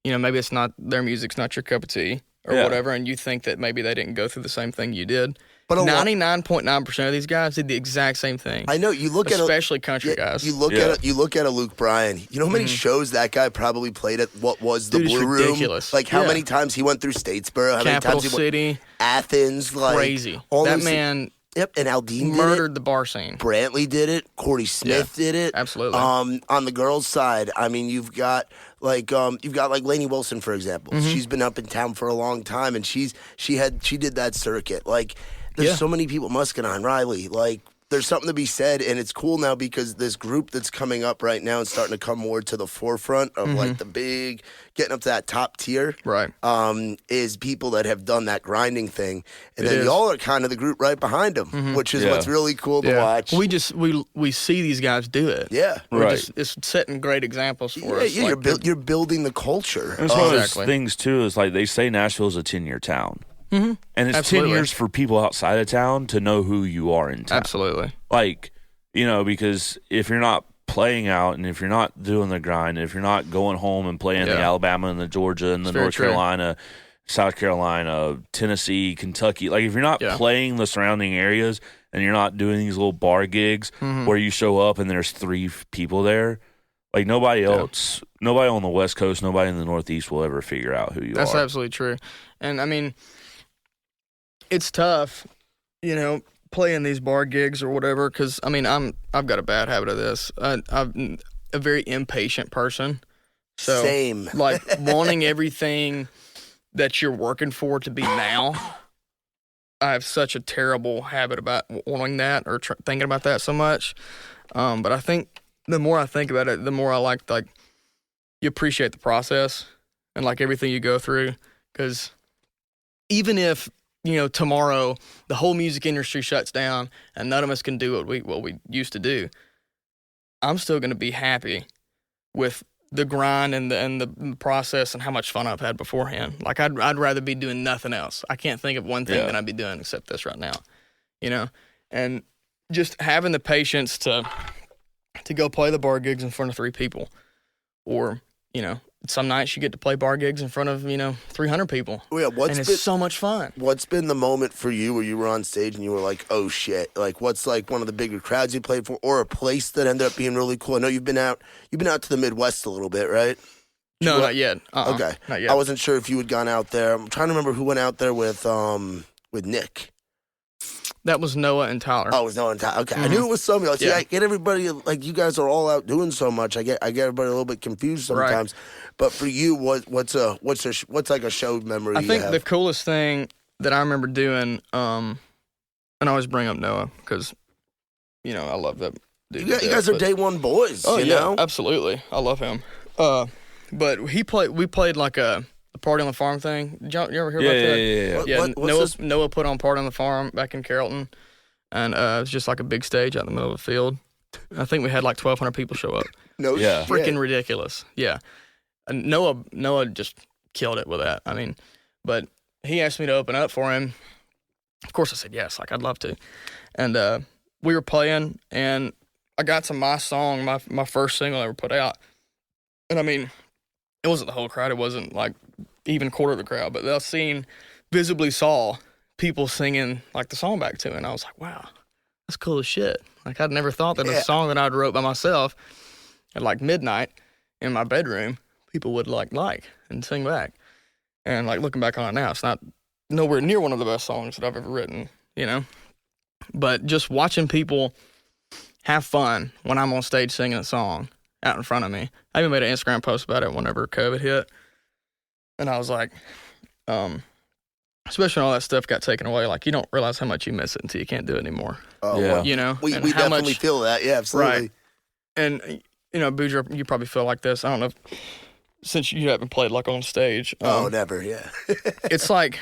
you know, maybe it's not, their music's not your cup of tea or whatever, and you think that maybe they didn't go through the same thing you did. But 99.9% of these guys did the exact same thing. I know. You look especially country guys. You look at a Luke Bryan. You know how many shows that guy probably played at what was the Blue Room? Ridiculous. Like how many times he went through Statesboro? How Capital many times he City. Went, Athens. Like Crazy. All That those, man Yep, and Aldine murdered the bar scene. Brantley did it. Cordy Smith did it. Absolutely. On the girls' side, I mean, you've got like Lainey Wilson, for example. She's been up in town for a long time, and she did that circuit. Like, there's so many people. Muscadine, Riley, like. There's something to be said, and it's cool now because this group that's coming up right now and starting to come more to the forefront of like the big, getting up to that top tier, right? Is people that have done that grinding thing, and then y'all are kind of the group right behind them, which is what's really cool to watch. We see these guys do it. Yeah, It's setting great examples for us. Yeah, you're building the culture. And it's one of those things too. Is like they say Nashville's a 10-year town. And it's 10 years for people outside of town to know who you are in town. Absolutely. Like, you know, because if you're not playing out and if you're not doing the grind, and if you're not going home and playing the Alabama and the Georgia and the North Carolina, South Carolina, Tennessee, Kentucky, like if you're not playing the surrounding areas and you're not doing these little bar gigs where you show up and there's 3 people there, like nobody else, nobody on the West Coast, nobody in the Northeast will ever figure out who you are. That's absolutely true. And I mean, it's tough, you know, playing these bar gigs or whatever, because, I mean, I've got a bad habit of this. I'm a very impatient person. So, Same. Like, wanting everything that you're working for to be now. I have such a terrible habit about wanting that or thinking about that so much. But I think the more I think about it, the more I like you appreciate the process and, like, everything you go through. Because even if, you know, tomorrow the whole music industry shuts down and none of us can do what we used to do, I'm still going to be happy with the grind and the process and how much fun I've had beforehand. Like, I'd rather be doing nothing else. I can't think of one thing that I'd be doing except this right now, you know? And just having the patience to go play the bar gigs in front of 3 people, or, you know, some nights you get to play bar gigs in front of 300 people. Oh, yeah, and it's so much fun. What's been the moment for you where you were on stage and you were like, oh shit? Like, what's like one of the bigger crowds you played for, or a place that ended up being really cool? I know you've been out to the Midwest a little bit, right? No, not yet. Okay, not yet. I wasn't sure if you had gone out there. I'm trying to remember who went out there with Nick. That was Noah and Tyler. Oh, it was Noah and Tyler. Okay, I knew it was somebody else. Yeah, I get everybody, like, you guys are all out doing so much. I get everybody a little bit confused sometimes. Right. But for you, what's like a show memory? I think the coolest thing that I remember doing, and I always bring up Noah because, I love that dude. You guys are day one boys. Oh, you yeah, know? Absolutely. I love him. But we played like a Party on the Farm thing. Did you ever hear about that? Yeah. Noah put on Party on the Farm back in Carrollton, and it was just like a big stage out in the middle of the field. I think we had like 1,200 people show up. No shit. Freaking ridiculous. Yeah. And Noah just killed it with that. I mean, but he asked me to open up for him. Of course I said yes, like I'd love to. And we were playing, and I got to my song, my first single I ever put out. And I mean, it wasn't the whole crowd. It wasn't like even quarter of the crowd, but the scene visibly saw people singing like the song back to it. And I was like, wow, that's cool as shit. Like I'd never thought that a song that I'd wrote by myself at like midnight in my bedroom, people would like and sing back. And like looking back on it now, it's not nowhere near one of the best songs that I've ever written, But just watching people have fun when I'm on stage singing a song out in front of me. I even made an Instagram post about it whenever COVID hit. And I was like, especially when all that stuff got taken away, like you don't realize how much you miss it until you can't do it anymore. Oh, yeah. We definitely feel that. Yeah, absolutely. Right. And, Boudreaux, you probably feel like this. I don't know since you haven't played like on stage. Never, yeah. It's like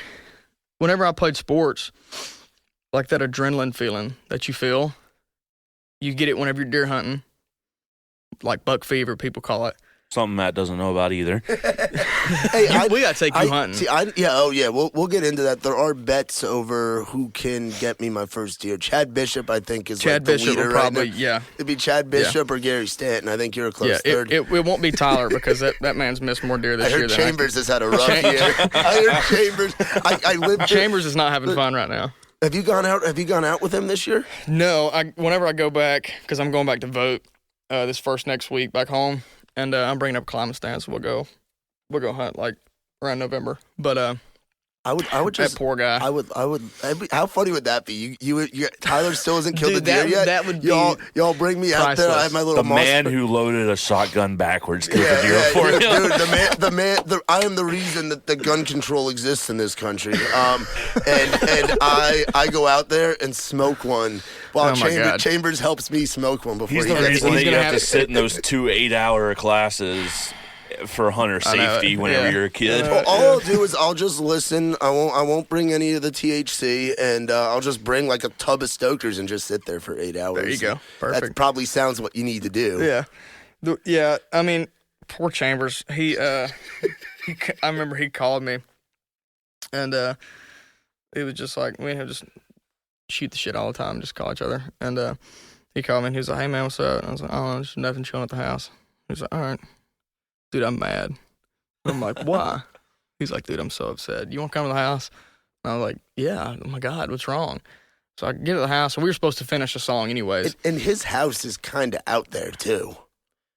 whenever I played sports, like that adrenaline feeling that you feel, you get it whenever you're deer hunting. Like buck fever, people call it. Something Matt doesn't know about either. Hey, we gotta take you hunting. We'll get into that. There are bets over who can get me my first deer. Chad Bishop, I think, is Chad the Bishop leader will probably, right now. It'd be Chad Bishop or Gary Stanton. I think you're a close third. It won't be Tyler because that man's missed more deer this year than Chambers has had a rough year. I heard Chambers. I lived. Chambers is not having fun right now. Have you gone out with him this year? No. Whenever I go back, because I'm going back to vote this next week back home. And I'm bringing up a climbing stand, so we'll go hunt like around November. But I would just that poor guy. How funny would that be? You Tyler still hasn't killed a deer yet. That would be y'all bring me out there. I have my little man who loaded a shotgun backwards killed a deer for him. Dude, I am the reason that the gun control exists in this country. And I go out there and smoke one. While Chambers helps me smoke one before he's the reason that you have to sit in those 2 8-hour classes for hunter safety whenever you're a kid. All I'll do is I'll just listen. I won't bring any of the THC, and I'll just bring like a tub of Stokers and just sit there for 8 hours. There you go. Perfect. That probably sounds what you need to do. Yeah. Yeah. I mean, poor Chambers. I remember he called me, and it was just like we had just shoot the shit all the time, just call each other. And he called me and he was like, "Hey man, what's up?" And I was like, "Oh, just nothing, chilling at the house." He was like, "All right." Dude, I'm mad. I'm like, why? He's like, dude, I'm so upset. You want to come to the house? And I was like, yeah. Oh my God, what's wrong? So I get to the house, and we were supposed to finish the song anyways. And his house is kind of out there too.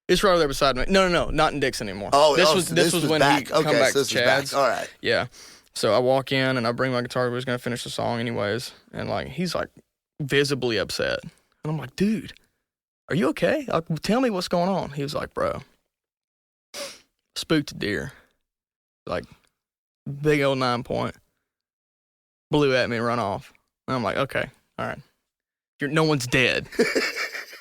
It's right over there beside me. No, not in Dixon anymore. This was when he come back to Chad's. All right. Yeah. So I walk in and I bring my guitar. We was gonna finish the song anyways, and like he's like visibly upset, and I'm like, dude, are you okay? Tell me what's going on. He was like, bro, spooked a deer, like big old 9-point, blew at me and run off. And I'm like, okay, all right, no one's dead.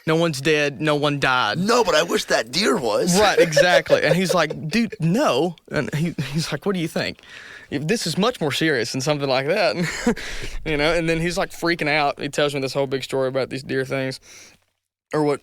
No one's dead. No one died. No, but I wish that deer was. Right, exactly. And he's like, dude, no. And he's like, what do you think? This is much more serious than something like that. And then he's like freaking out. He tells me this whole big story about these deer things. Or what,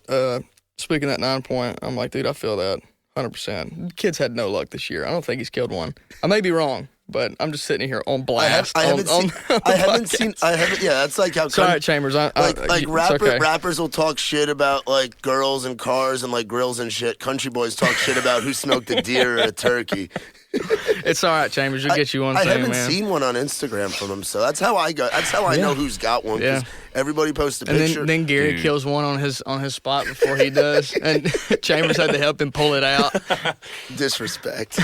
speaking of that 9-point, I'm like, dude, I feel that 100%. Kid's had no luck this year. I don't think he's killed one. I may be wrong. but I'm just sitting here on blast. I haven't seen. Yeah, that's like how. Sorry, Chambers. Rappers will talk shit about like girls and cars and like grills and shit. Country boys talk shit about who smoked a deer or a turkey. It's all right, Chambers. You'll get you one. I haven't seen one on Instagram from him, so that's how I go. That's how I know who's got one. Yeah. Everybody posts a picture. And then Gary kills one on his spot before he does, and Chambers had to help him pull it out. Disrespect.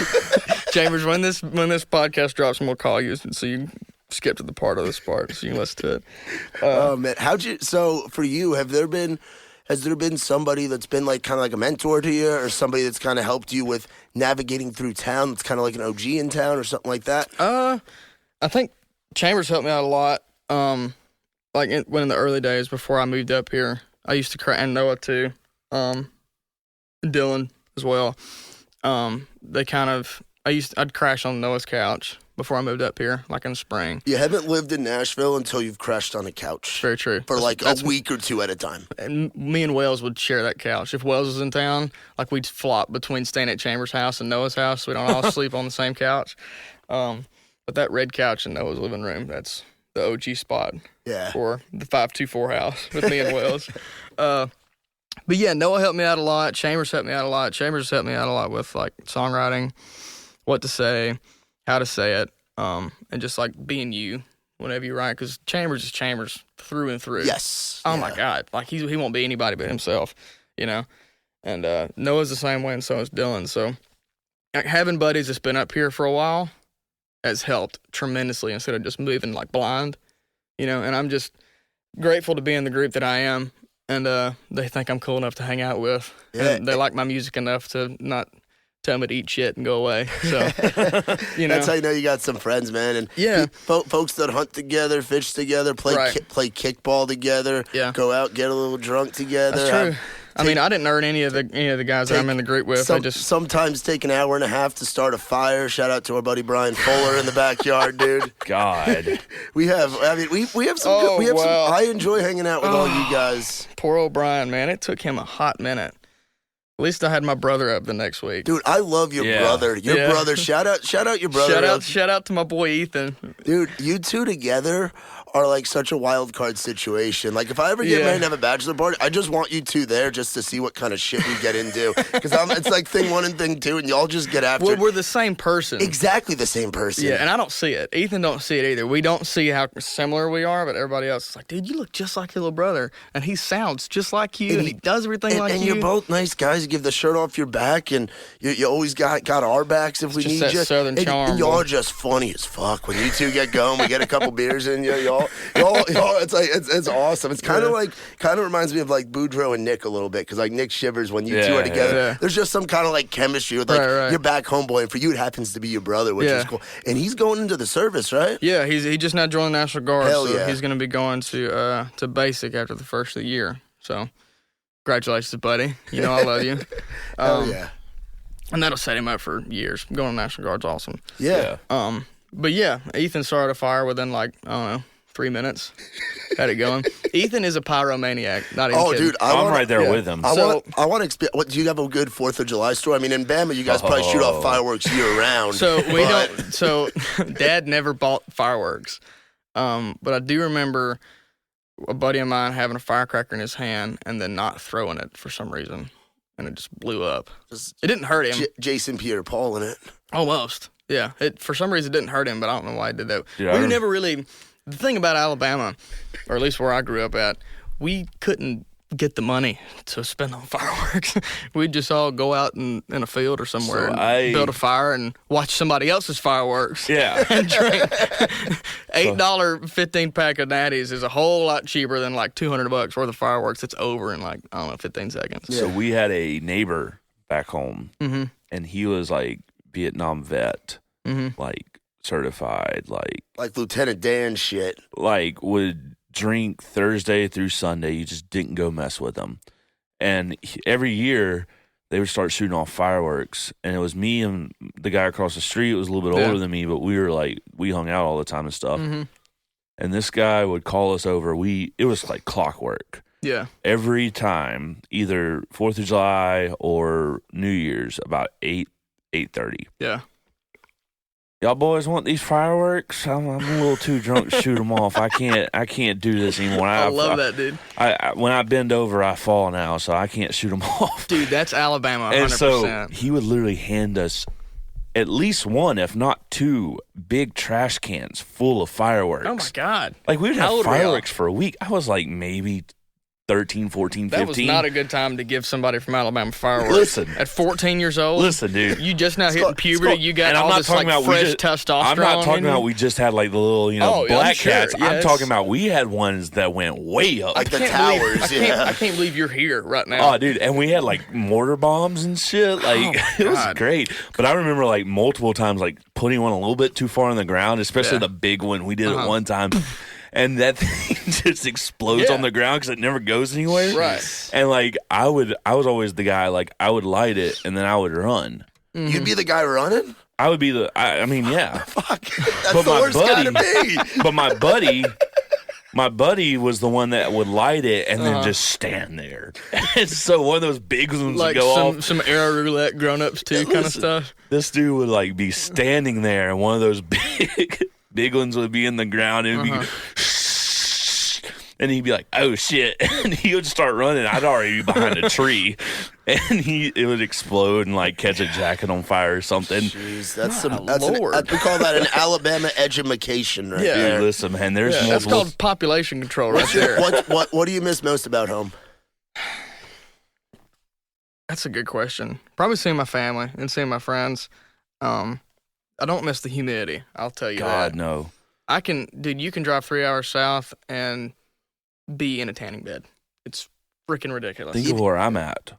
Chambers, when this podcast drops, we'll call you so you skip to the part of this part so you can listen to it. Oh man, so for you, has there been somebody that's been like kind of like a mentor to you, or somebody that's kind of helped you with navigating through town, that's kind of like an OG in town or something like that? I think Chambers helped me out a lot. Like when in the early days before I moved up here, I used to crash, and Noah too, Dylan as well. I'd crash on Noah's couch before I moved up here, like in the spring. You haven't lived in Nashville until you've crashed on a couch. Very true. For like a week or two at a time. And me and Wells would share that couch. If Wells was in town, like we'd flop between staying at Chambers' house and Noah's house. So we don't all sleep on the same couch. But that red couch in Noah's living room, that's the OG spot for the 524 house with me and Wells. But yeah, Noah helped me out a lot. Chambers helped me out a lot. Chambers helped me out a lot with like songwriting, what to say, how to say it, and just like being you whenever you write. Because Chambers is Chambers through and through. Yes. Oh my God, like he won't be anybody but himself, you know. And Noah's the same way, and so is Dylan. So like, having buddies that's been up here for a while has helped tremendously instead of just moving like blind, you know. And I'm just grateful to be in the group that I am, and they think I'm cool enough to hang out with, and they like my music enough to not tell me to eat shit and go away. So, you know, that's how you know you got some friends, man. And folks that hunt together, fish together, play kickball together, go out, get a little drunk together. That's true. I mean, I didn't earn any of the guys that I'm in the group with. Sometimes take an hour and a half to start a fire. Shout out to our buddy Brian Fuller in the backyard, dude. God, we have some. I enjoy hanging out with all you guys. Poor old Brian, man. It took him a hot minute. At least I had my brother up the next week. Dude, I love your brother. Your brother. Shout out your brother. Shout out to my boy Ethan. Dude, you two together are like such a wild card situation. Like if I ever get married and have a bachelor party, I just want you two there just to see what kind of shit we get into. Because it's like thing one and thing two, and y'all just get after it. We're the same person. Exactly the same person. Yeah, and I don't see it. Ethan don't see it either. We don't see how similar we are, but everybody else is like, dude, you look just like your little brother, and he sounds just like you, and he does everything like you. And you're both nice guys. You give the shirt off your back, and you always got our backs if we need you. Southern charm. And y'all are just funny as fuck. When you two get going, we get a couple beers in you. Y'all, it's like it's awesome. It's kind of reminds me of like Boudreaux and Nick a little bit, because like Nick shivers when you two are together. Yeah. There's just some kind of like chemistry with like your back homeboy, and for you it happens to be your brother, which is cool. And he's going into the service, right? Yeah, he just now joined the National Guard, so he's going to be going to basic after the first of the year. So, congratulations, buddy. You know I love you. Hell yeah. And that'll set him up for years. Going to National Guard's awesome. Yeah. But yeah, Ethan started a fire within like, I don't know, 3 minutes. Had it going. Ethan is a pyromaniac. Not even kidding. Dude, I'm right there with him. I want to experience. What do you have a good 4th of July story? I mean, in Bama, you guys probably shoot off fireworks year round. So we don't. So Dad never bought fireworks, but I do remember a buddy of mine having a firecracker in his hand and then not throwing it for some reason, and it just blew up. It didn't hurt him. Jason Pierre-Paul in it. Almost. Yeah. For some reason it didn't hurt him, but I don't know why he did that. Dude, we never really. The thing about Alabama, or at least where I grew up at, we couldn't get the money to spend on fireworks. We'd just all go out in a field or somewhere and build a fire and watch somebody else's fireworks. Yeah. And drink. $8 15-pack of Natties is a whole lot cheaper than like $200 worth of fireworks. It's over in like, I don't know, 15 seconds. Yeah. So we had a neighbor back home, and he was like Vietnam vet, like certified, like Lieutenant Dan shit. Like would drink Thursday through Sunday. You just didn't go mess with them. And every year they would start shooting off fireworks. And it was me and the guy across the street was a little bit older than me, but we hung out all the time and stuff. And this guy would call us over. It was like clockwork. Yeah. Every time, either 4th of July or New Year's, about 8:30. Yeah. y'all boys want these fireworks? I'm a little too drunk to shoot them off. I can't do this anymore. I love that, dude. When I bend over, I fall now, so I can't shoot them off. Dude, that's Alabama 100%. And so he would literally hand us at least one, if not two, big trash cans full of fireworks. Oh, my God. Like, we would have fireworks for a week. I was like maybe 13, 14, 15. That was not a good time to give somebody from Alabama fireworks. Listen. At 14 years old. Listen, dude. You just now hitting puberty. You got all this like fresh testosterone. I'm not talking about we just had like the little, black cats. Yeah, I'm talking about we had ones that went way up. Like the towers, I can't believe you're here right now. Oh, dude. And we had like mortar bombs and shit. Like, it was great. But I remember like multiple times like putting one a little bit too far on the ground, especially the big one. We did it one time. And that thing just explodes on the ground because it never goes anywhere. Right. And like I was always the guy, like I would light it and then I would run. Mm-hmm. You'd be the guy running? I would be I mean, yeah. Fuck. That's but the worst guy to be. But my buddy was the one that would light it and then just stand there. And so one of those big ones like would go off. Some air roulette grown-ups too kind of stuff. This dude would like be standing there and one of those big ones would be in the ground and it'd be and he'd be like, oh shit, and he would start running. I'd already be behind a tree and it would explode and like catch a jacket on fire or something. Jeez, we call that an Alabama edumacation right there. Dude, listen, man, there's multiple. That's called population control right there. What do you miss most about home? That's a good question. Probably seeing my family and seeing my friends. I don't miss the humidity. I'll tell you that. God, no. You can drive 3 hours south and be in a tanning bed. It's freaking ridiculous. Think of where I'm at.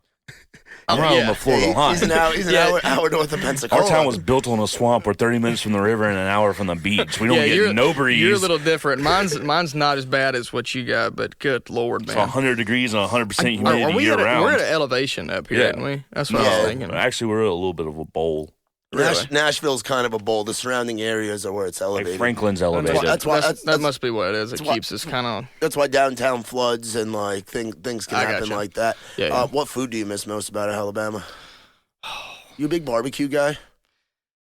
I'm right on the Florida line. He's an hour north of Pensacola. Our town was built on a swamp. We're 30 minutes from the river and an hour from the beach. We don't get no breeze. You're a little different. Mine's not as bad as what you got, but good Lord, man. It's 100 degrees and 100% humidity year-round. We're at an elevation up here, aren't we? That's what I was thinking. Actually, we're at a little bit of a bowl. Really? Nashville's kind of a bowl. The surrounding areas are where it's elevated. Like Franklin's elevated. That must be what it is. It keeps us kind of. That's why downtown floods and like things can happen like that. Yeah. What food do you miss most about Alabama? You a big barbecue guy?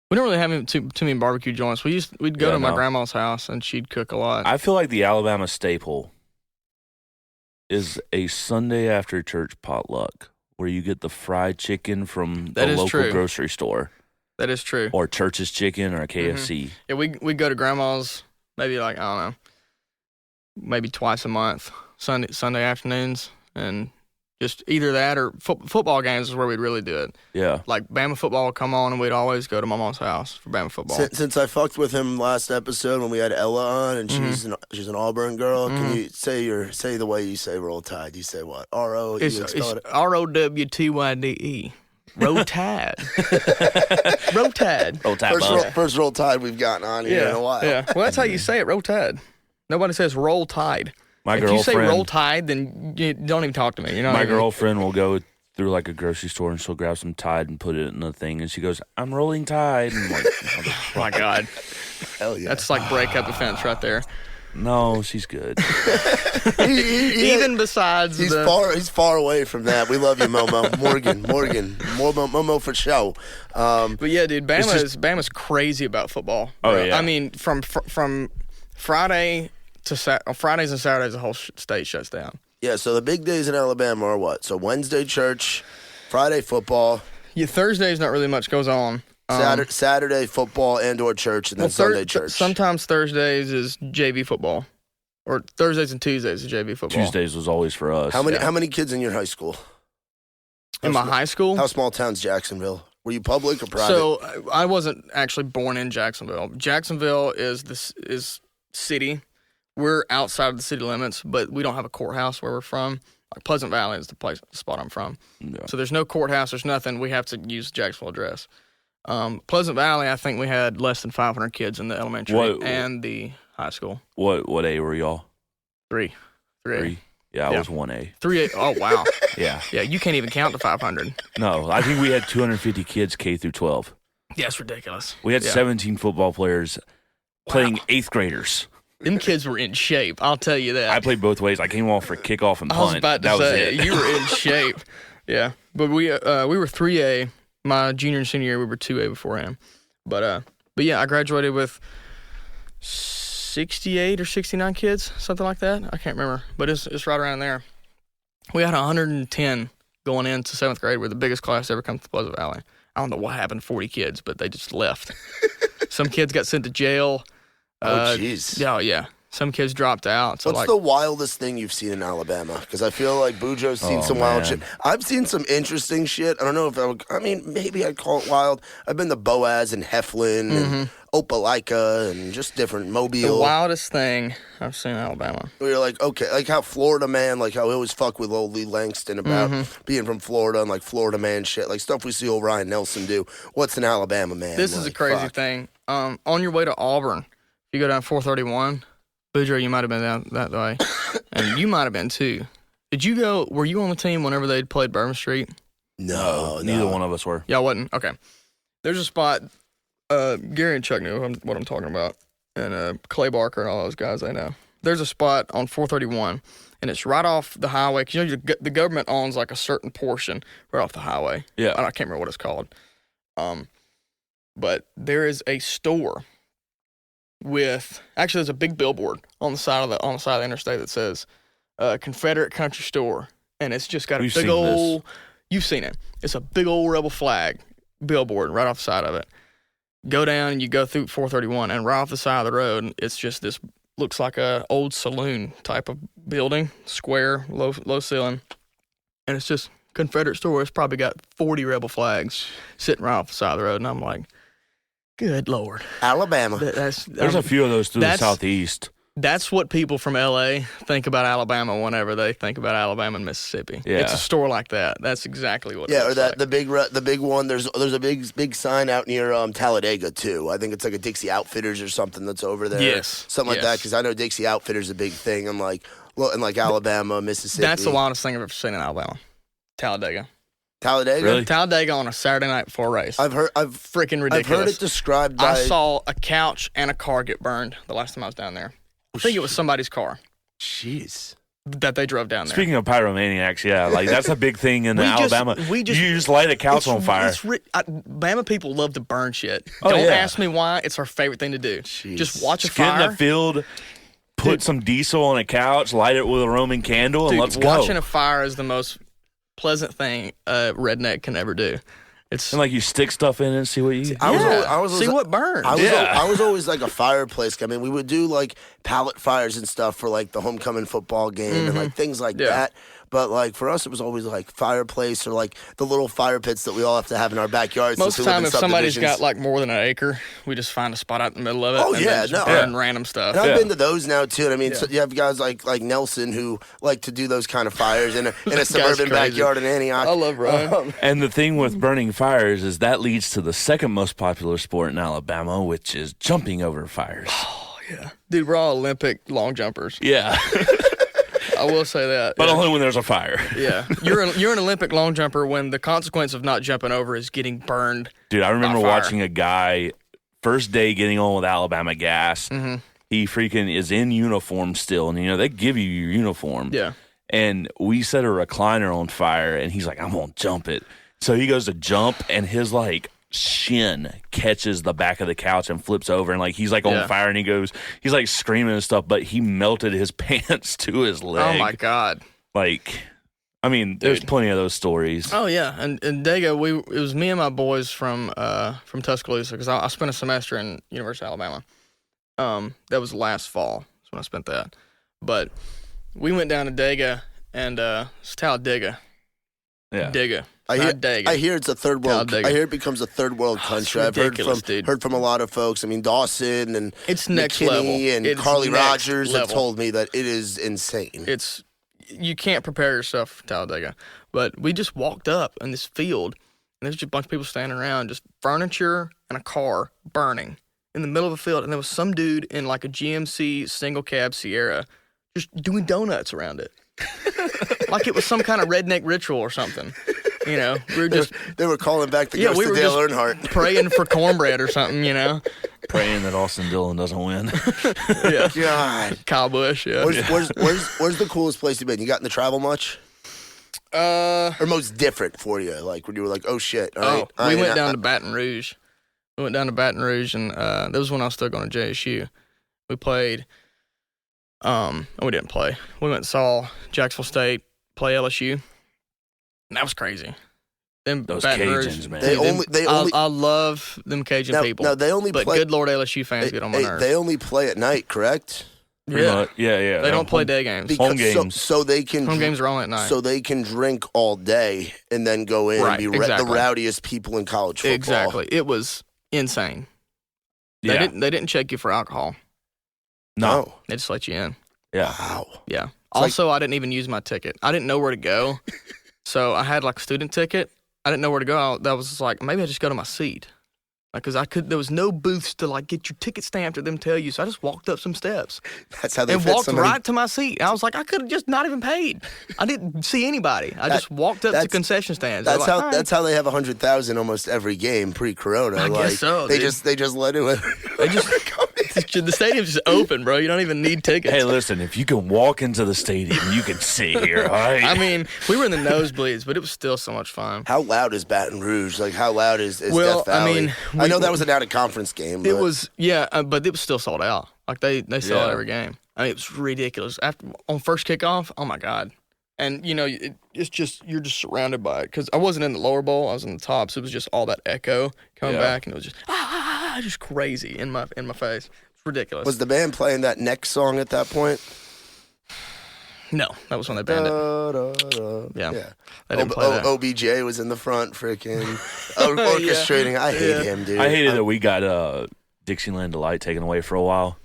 We don't really have too many barbecue joints. We'd go to my grandma's house and she'd cook a lot. I feel like the Alabama staple is a Sunday after church potluck where you get the fried chicken from the local grocery store. That is true. Or Church's Chicken or a KFC. Yeah, we go to grandma's maybe like, I don't know, maybe twice a month, Sunday afternoons, and just either that or football games is where we'd really do it. Yeah. Like Bama football would come on and we'd always go to my mom's house for Bama football. Since I fucked with him last episode when we had Ella on and she's an Auburn girl, can you say the way you say Roll Tide? You say what? R-O-E? It's R-O-W-T-Y-D-E. Roll Tide. Roll Tide. Roll Tide. First Roll Tide we've gotten on here in a while. Yeah. Well, that's how you say it, Roll Tide. Nobody says Roll Tide. If you say Roll Tide, then you don't even talk to me. You know. My girlfriend will go through like a grocery store and she'll grab some Tide and put it in the thing, and she goes, "I'm rolling Tide." And I'm like, oh my God. Hell yeah. That's like breakup offense right there. No, she's good. Even besides he's far away from that. We love you, Momo. Morgan, Momo for show. But yeah, dude, Bama's crazy about football. Oh yeah. I mean, from Friday to Fridays and Saturdays, the whole state shuts down. Yeah. So the big days in Alabama are what? So Wednesday church, Friday football. Yeah, Thursdays not really much goes on. Saturday football and/or church, and then Sunday church. Sometimes Thursdays is JV football, or Thursdays and Tuesdays is JV football. Tuesdays was always for us. How many kids in your high school? In my high school? How small town's Jacksonville? Were you public or private? So I wasn't actually born in Jacksonville. Jacksonville is city. We're outside of the city limits, but we don't have a courthouse where we're from. Like Pleasant Valley is the spot I'm from. Yeah. So there's no courthouse. There's nothing. We have to use the Jacksonville address. Pleasant Valley, I think we had less than 500 kids in the elementary and the high school. What A were y'all? 3. 3? Yeah, I was 1A. 3A. Oh, wow. Yeah. Yeah, you can't even count to 500. No, I think we had 250 kids K through 12. Yeah, it's ridiculous. We had 17 football players playing 8th graders. Them kids were in shape, I'll tell you that. I played both ways. I came off for kickoff and punt. I was about to say, you were in shape. Yeah, but we were 3A. My junior and senior year, we were 2A beforehand. But But yeah, I graduated with 68 or 69 kids, something like that. I can't remember, but it's right around there. We had 110 going into 7th grade. We're the biggest class ever come to Pleasant Valley. I don't know what happened to 40 kids, but they just left. Some kids got sent to jail. Oh, jeez. Yeah. Some kids dropped out. So what's the wildest thing you've seen in Alabama? Because I feel like Boudreaux's seen some wild shit. I've seen some interesting shit. I don't know if maybe I'd call it wild. I've been to Boaz and Heflin and Opelika and just different Mobile. The wildest thing I've seen in Alabama. Where you're like, okay, like how Florida man, like how we always fuck with old Lee Langston about being from Florida and like Florida man shit, like stuff we see old Ryan Nelson do. What's an Alabama man? This is a crazy thing. On your way to Auburn, you go down 431. Boudreaux, you might have been down that way, and you might have been too. Were you on the team whenever they played Bourbon Street? No. Neither one of us were. Y'all wasn't? Okay. There's a spot, Gary and Chuck knew what I'm talking about, and Clay Barker and all those guys, they know. There's a spot on 431, and it's right off the highway, because the government owns like a certain portion right off the highway. Yeah. I can't remember what it's called. But there is a store there's a big billboard on the side of the interstate that says Confederate Country Store, and it's just got a big old. You've seen it. It's a big old rebel flag billboard right off the side of it. Go down and you go through 431, and right off the side of the road, it's just this looks like a old saloon type of building, square, low ceiling, and it's just Confederate store. It's probably got 40 rebel flags sitting right off the side of the road, and I'm like, good Lord. Alabama. There's a few of those through the Southeast. That's what people from L.A. think about Alabama whenever they think about Alabama and Mississippi. Yeah. It's a store like that. That's exactly what it is. Yeah, or that like. the big one. There's a big sign out near Talladega too. I think it's like a Dixie Outfitters or something that's over there. Yes. Something like that, because I know Dixie Outfitters is a big thing in like Alabama, Mississippi. That's the wildest thing I've ever seen in Alabama. Talladega. Talladega? Really? Talladega on a Saturday night before a race. I've freaking ridiculous. I've heard it described by... I saw a couch and a car get burned the last time I was down there. I think it was somebody's car. Jeez. That they drove down there. Speaking of pyromaniacs, yeah, like that's a big thing in Alabama. You just light a couch on fire. Bama people love to burn shit. Oh, Don't ask me why. It's our favorite thing to do. Jeez. Just watch a Get fire. in the field, put some diesel on a couch, light it with a Roman candle, and let's go. Watching a fire is the most pleasant thing a redneck can ever do. It's and like you stick stuff in it and see what you see what burns. I was always like a fireplace guy. I mean, we would do like pallet fires and stuff for like the homecoming football game and like things like that. But like for us, it was always like fireplace or like the little fire pits that we all have to have in our backyards. Most of the time, if somebody's got like more than an acre, we just find a spot out in the middle of it. Oh and yeah, burn random stuff. And I've been to those now too. And I mean, so you have guys like Nelson who like to do those kind of fires in a suburban backyard in Antioch. I love Ryan. And the thing with burning fires is that leads to the second most popular sport in Alabama, which is jumping over fires. Oh yeah, dude, we're all Olympic long jumpers. Yeah. I will say that. But only when there's a fire. Yeah. You're an Olympic long jumper when the consequence of not jumping over is getting burned. Dude, I remember watching a guy, first day getting on with Alabama Gas. Mm-hmm. He freaking is in uniform still. And, they give you your uniform. Yeah. And we set a recliner on fire, and he's like, I'm going to jump it. So he goes to jump, and his, shin catches the back of the couch and flips over, and he's on fire, and he's screaming and stuff, but he melted his pants to his leg. Oh my God. There's plenty of those stories. Oh yeah. And Dega, it was me and my boys from Tuscaloosa, because I spent a semester in University of Alabama. That was last fall. That's when I spent that. But we went down to Dega, and it's Talladega. Yeah. Dega. I hear it's a third world. I hear it becomes a third world country. I've heard from a lot of folks. I mean, Dawson and it's next McKinney level. And Carly Rogers have told me that it is insane. You can't prepare yourself for Talladega. But we just walked up in this field, and there's just a bunch of people standing around, just furniture and a car burning in the middle of the field. And there was some dude in a GMC single cab Sierra just doing donuts around it. Like it was some kind of redneck ritual or something. We were just... They were calling back the ghost of Dale Earnhardt. Praying for cornbread or something, Praying that Austin Dillon doesn't win. Yeah. God. Kyle Busch, yeah. Where's the coolest place you've been? You gotten to travel much? Or most different for you? Like, when you were like, oh, shit. All right. We went down to Baton Rouge. We went down to Baton Rouge, and that was when I was still going to JSU. We played. We didn't play. We went and saw Jacksonville State play LSU, and that was crazy. Them those Baton Cajuns, Rouge, man. I love them Cajun people. No, they only but play. Good Lord, LSU fans get on my nerves. They only play at night, correct? Yeah. They don't play day games. Home games. So they can. Home games are only at night. So they can drink all day and then go in and be the rowdiest people in college football. Exactly. It was insane. Yeah. They didn't check you for alcohol. No. They just let you in. Yeah. Wow. Yeah. Also, I didn't even use my ticket. I didn't know where to go. So I had like a student ticket. I didn't know where to go. That was like, maybe I just go to my seat. Because there was no booths to like get your ticket stamped or them tell you. So I just walked up some steps. That's how they and fit walked somebody. right to my seat. I was like, I could have just not even paid. I didn't see anybody. I just walked up to concession stands. That's how they have 100,000 almost every game pre-corona. I guess so. They just let it. They just the stadium's just open, bro. You don't even need tickets. Hey, listen, if you can walk into the stadium, you can sit here, all right? I mean, we were in the nosebleeds, but it was still so much fun. How loud is Baton Rouge? Like, how loud is Death Valley? I mean, I know that was an out-of-conference game. It was, but it was still sold out. Like, they sell out every game. I mean, it was ridiculous. On first kickoff, oh, my God. And, it's just, you're just surrounded by it. Because I wasn't in the lower bowl. I was in the top, so it was just all that echo coming back, and it was just crazy in my face. Ridiculous. Was the band playing that next song at that point? No, that was when they banned it. Yeah. They didn't play that. OBJ was in the front, freaking orchestrating. I hate him, dude. I hated that we got Dixieland Delight taken away for a while.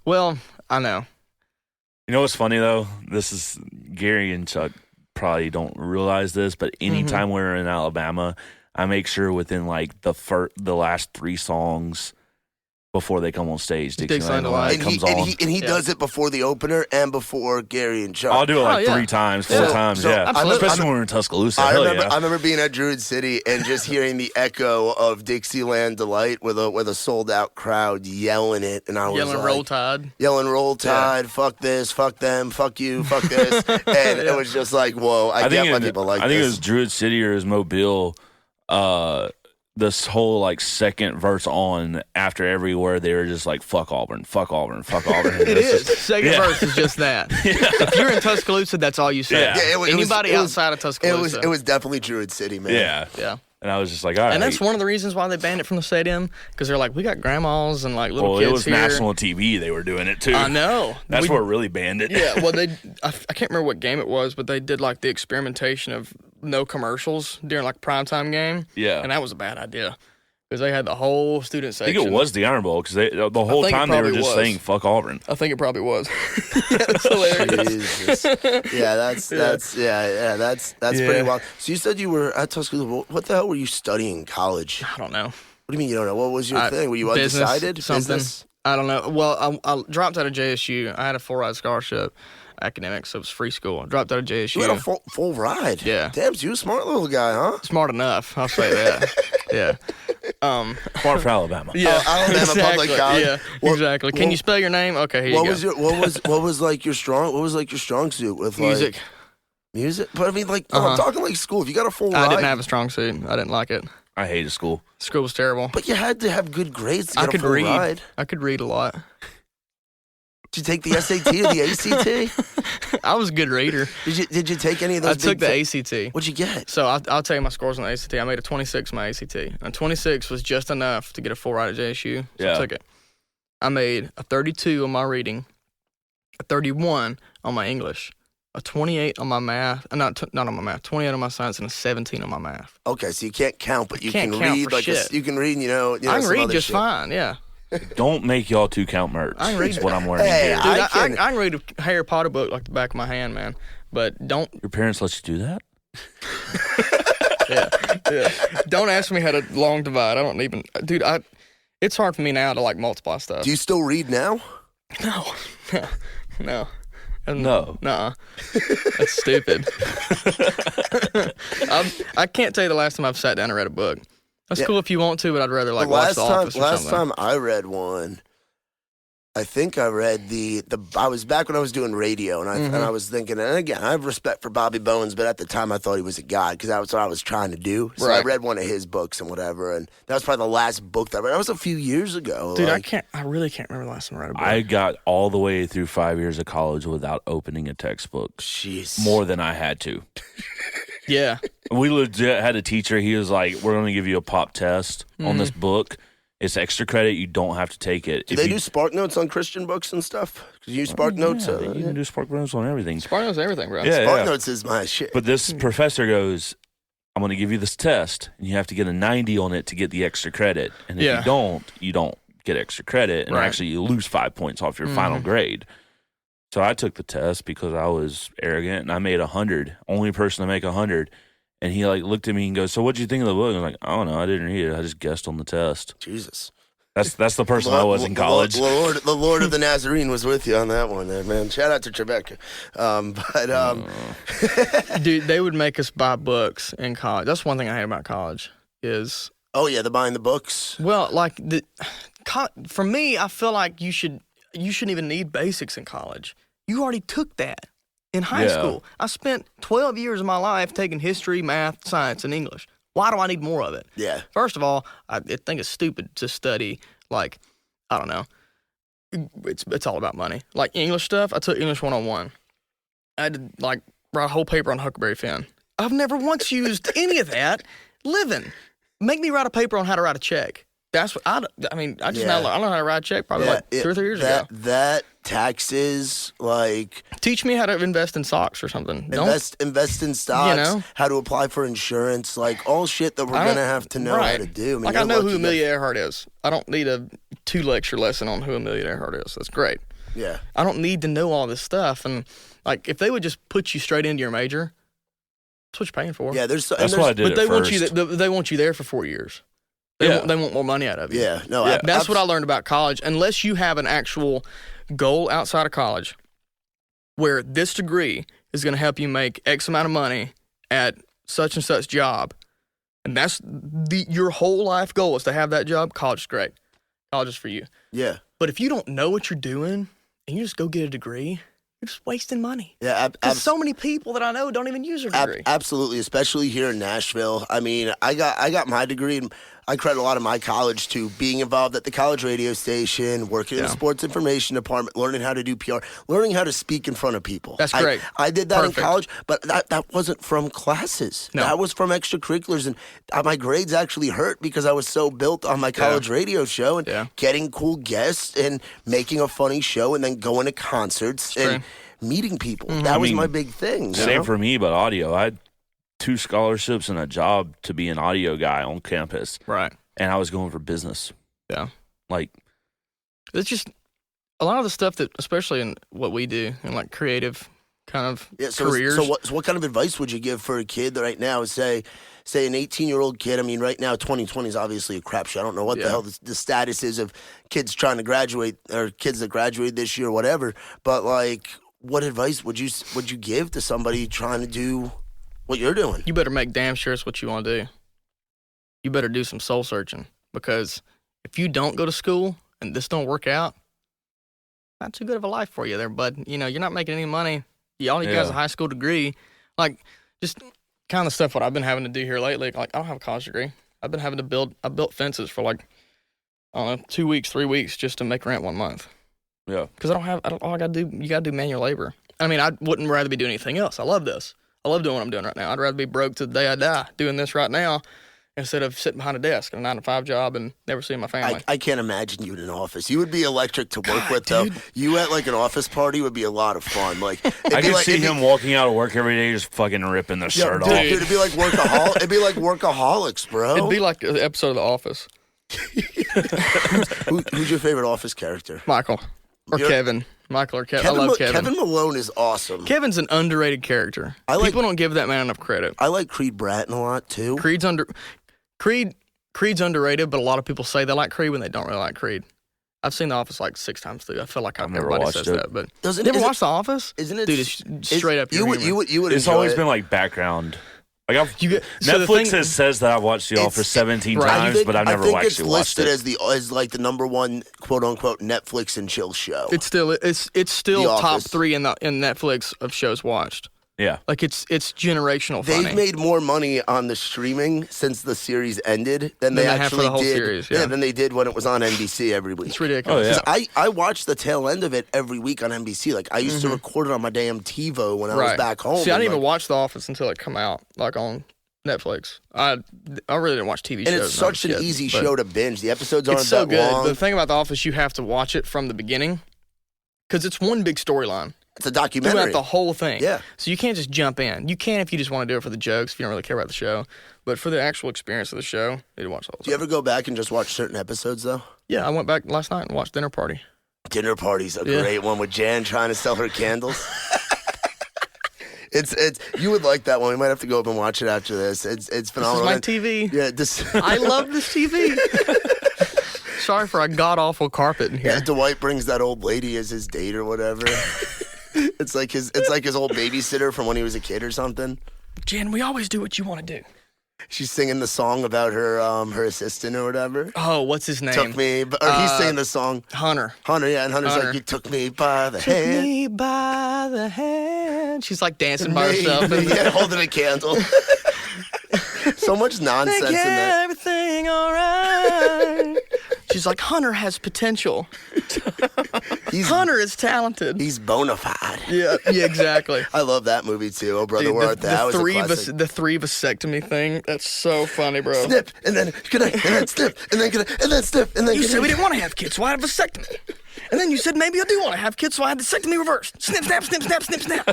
Well, I know. You know what's funny, though? This is Gary and Chuck probably don't realize this, but anytime we're in Alabama, I make sure within like the last 3 songs before they come on stage, Dixieland Delight comes on. And he does it before the opener and before Gary and Chuck. I'll do it like 3 times, 4 times, especially when we're in Tuscaloosa. I remember being at Druid City and just hearing the echo of Dixieland Delight with a sold out crowd yelling it, and I was yelling Roll Tide, Roll Tide, fuck this, fuck them, fuck you, fuck this, and it was just like, whoa, I get why people like this. I think it was Druid City or it was Mobile. This whole like second verse on after every word they were just like fuck Auburn, fuck Auburn, fuck Auburn. It is. Second verse is just that. If you're in Tuscaloosa, that's all you say. Anybody outside of Tuscaloosa. It was definitely Druid City, man. Yeah. And I was just like, all right. And that's one of the reasons why they banned it from the stadium, because they're like, we got grandmas and like little kids it was here. national TV. They were doing it too. I know. That's what really banned it. Yeah. Well, I can't remember what game it was, but they did like the experimentation of no commercials during like a primetime game. Yeah. And that was a bad idea. Because they had the whole student section. I think it was the Iron Bowl because the whole time they were just saying "fuck Auburn." I think it probably was. That's hilarious. Jesus. Yeah, that's pretty wild. So you said you were at Tuscaloosa. What the hell were you studying in college? I don't know. What do you mean you don't know? What was your thing? Were you undecided? Something. Business? I don't know. Well, I dropped out of JSU. I had a full ride scholarship. Academics, so it was free school. I dropped out of JSU. You had a full ride? Yeah. Damn, so you a smart little guy, huh? Smart enough, I'll say that. Yeah. Smart for Alabama. Yeah, Alabama exactly. Public College. Yeah, exactly. Can you spell your name? Okay, here you go. What was like your strong suit with music? Like, music? But I mean, like, I'm talking like school. If you got a full ride. I didn't have a strong suit. I didn't like it. I hated school. School was terrible. But you had to have good grades to get a full read. Ride. I could read a lot. Did you take the SAT or the ACT? I was a good reader. Did you take any of those? I took the ACT. What'd you get? So I'll tell you my scores on the ACT. I made a 26 on my ACT. And 26 was just enough to get a full ride at JSU. So I took it. I made a 32 on my reading, a 31 on my English, a 28 on my math, not on my math, 28 on my science, and a 17 on my math. Okay, so you can't count, but you can read. Like you can read, I can read just fine, yeah. Don't make y'all two count merch. I can read what I'm wearing. Hey, here. Dude, I can read a Harry Potter book like the back of my hand, man. But don't. Your parents let you do that? Yeah. Don't ask me how to long divide. I don't even. Dude, it's hard for me now to like multiply stuff. Do you still read now? No. No. Nuh-uh. That's stupid. I can't tell you the last time I've sat down and read a book. That's cool if you want to, but I'd rather like watch The Office or something. Last time I read one, I think I read I was back when I was doing radio, and I was thinking, and again, I have respect for Bobby Bones, but at the time I thought he was a god because that was what I was trying to do. So I read one of his books and whatever, and that was probably the last book that I read. That was a few years ago. Dude, I really can't remember the last time I read a book. I got all the way through 5 years of college without opening a textbook. Jeez. More than I had to. Yeah. We legit had a teacher. He was like, we're going to give you a pop test on this book. It's extra credit. You don't have to take it. Do they do Spark Notes on Christian books and stuff? Because you use Spark Notes. You can do Spark Notes on everything. Spark Notes on everything, bro. Yeah, Spark Notes is my shit. But this professor goes, I'm going to give you this test, and you have to get a 90 on it to get the extra credit. And if you don't get extra credit, and actually you lose 5 points off your final grade. So I took the test because I was arrogant, and I made 100. Only person to make 100. And he like looked at me and goes, so what'd you think of the book? I'm like, I don't know. I didn't read it. I just guessed on the test. Jesus. That's the person I was in college. The Lord of the Nazarene was with you on that one there, man. Shout out to Trebecca. Dude, they would make us buy books in college. That's one thing I hate about college is... Oh, yeah, the buying the books. Well, like, for me, I feel like you shouldn't even need basics in college. You already took that in high school. I spent 12 years of my life taking history, math, science, and English. Why do I need more of it? Yeah. First of all, I think it's stupid to study, like, I don't know. It's all about money. Like, English stuff, I took English 101. I had to, like, write a whole paper on Huckleberry Finn. I've never once used any of that living. Make me write a paper on how to write a check. That's what I learned how to write a check probably 2 or 3 years ago. That taxes, like... Teach me how to invest in stocks or something. Invest in stocks, how to apply for insurance, like all shit that we're going to have to know how to do. I know who Amelia Earhart is. I don't need a 2-lecture lesson on who Amelia Earhart is. That's great. Yeah. I don't need to know all this stuff. And, like, if they would just put you straight into your major, that's what you're paying for. Yeah, that's what I did But they want you there for 4 years. They want more money out of you. Yeah, no, that's what I learned about college. Unless you have an actual goal outside of college where this degree is going to help you make X amount of money at such and such job, and that's your whole life goal is to have that job, college is great. College is for you. Yeah. But if you don't know what you're doing and you just go get a degree, you're just wasting money. Yeah, Because so many people that I know don't even use their degree. Absolutely, especially here in Nashville. I mean, I got my degree, and I credit a lot of my college to being involved at the college radio station, working in the sports information department, learning how to do PR, learning how to speak in front of people. That's great. I did that in college, but that wasn't from classes. No. That was from extracurriculars, and my grades actually hurt because I was so built on my college radio show and getting cool guests and making a funny show and then going to concerts and meeting people. That was my big thing. Same for me, but audio. I had 2 scholarships and a job to be an audio guy on campus. Right. And I was going for business. Yeah. Like, it's just a lot of the stuff that, especially in what we do, in like creative kind of careers. So what kind of advice would you give for a kid that right now, say an 18-year-old kid? I mean, right now, 2020 is obviously a crapshoot. I don't know what the hell the status is of kids trying to graduate or kids that graduate this year or whatever. But, like, what advice would you give to somebody trying to do what you're doing? You better make damn sure it's what you want to do. You better do some soul searching, because if you don't go to school and this don't work out, not too good of a life for you there, bud. You know, you're not making any money. All you got is a high school degree. Like, just kind of stuff what I've been having to do here lately. Like, I don't have a college degree. I've been having to I built fences for like, I don't know, 2 weeks, 3 weeks just to make rent 1 month. Yeah. Because all I got to do, you got to do manual labor. I mean, I wouldn't rather be doing anything else. I love this. I love doing what I'm doing right now. I'd rather be broke to the day I die doing this right now instead of sitting behind a desk in a 9-to-5 job and never seeing my family. I can't imagine you in an office. You would be electric to work with, though. You at like an office party would be a lot of fun. Like, I could see him walking out of work every day just fucking ripping the shirt off. Dude, it'd be like it'd be like Workaholics, bro. It'd be like an episode of The Office. Who's your favorite Office character? Michael or Kevin. Michael or Kevin. I love Kevin. Kevin Malone is awesome. Kevin's an underrated character. People don't give that man enough credit. I like Creed Bratton a lot, too. Creed's underrated, but a lot of people say they like Creed when they don't really like Creed. I've seen The Office like 6 times through. I feel like everybody says that. But you ever watched The Office? Isn't it? Dude, it's straight up. You would. It's always been like background Like Netflix says that I've watched The Office 17 times, but I've never actually watched it. I think it's listed as like the number one quote unquote Netflix and chill show. It's still top 3 in Netflix of shows watched. Yeah, like it's generational. They've made more money on the streaming since the series ended than they actually the whole did. Series, than they did when it was on NBC every week. It's ridiculous. Oh, yeah. I watched the tail end of it every week on NBC. Like I used to record it on my damn TiVo when I was back home. See, I didn't even watch The Office until it come out, like on Netflix. I really didn't watch TV shows. And it's such an easy show to binge. The episodes aren't so that good. long. The thing about The Office, you have to watch it from the beginning because it's one big storyline. It's a documentary. Throughout the whole thing. Yeah. So you can't just jump in. You can if you just want to do it for the jokes, if you don't really care about the show. But for the actual experience of the show, you need to watch the whole Do you ever go back and just watch certain episodes, though? Yeah, I went back last night and watched Dinner Party. Dinner Party's a great one with Jan trying to sell her candles. It's you would like that one. We might have to go up and watch it after this. It's phenomenal. This is my TV. Yeah, I love this TV. Sorry for a god-awful carpet in here. Yeah, Dwight brings that old lady as his date or whatever. It's like his old babysitter from when he was a kid or something. Jen, we always do what you want to do. She's singing the song about her assistant or whatever. Oh, what's his name? Took me, or he's singing the song. Hunter, yeah, and Hunter's like, you took me by the hand. Took me by the hand. She's like dancing by herself. Yeah, holding a candle. So much nonsense in that. Everything all right. She's like, Hunter has potential. Hunter is talented. He's bona fide. Yeah, exactly. I love that movie too. Oh, brother, where art thou? The three vasectomy thing. That's so funny, bro. Snip and then snip and then snip and then. You said we didn't want to have kids, so I had a vasectomy. And then you said maybe I do want to have kids, so I had the vasectomy reversed. Snip, snap, snip, snap, snip, snap. Do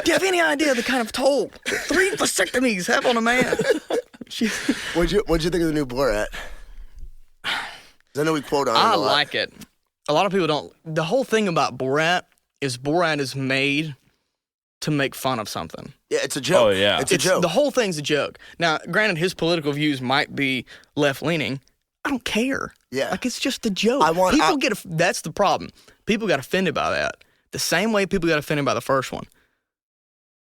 you have any idea the kind of toll 3 vasectomies have on a man? What'd you think of the new Borat? I know we quote on it a lot. I like it. A lot of people don't. The whole thing about Borat is made to make fun of something. Yeah, it's a joke. Oh, yeah. It's a joke. The whole thing's a joke. Now, granted, his political views might be left-leaning. I don't care. Yeah. Like, it's just a joke. That's the problem. People got offended by that. The same way people got offended by the first one.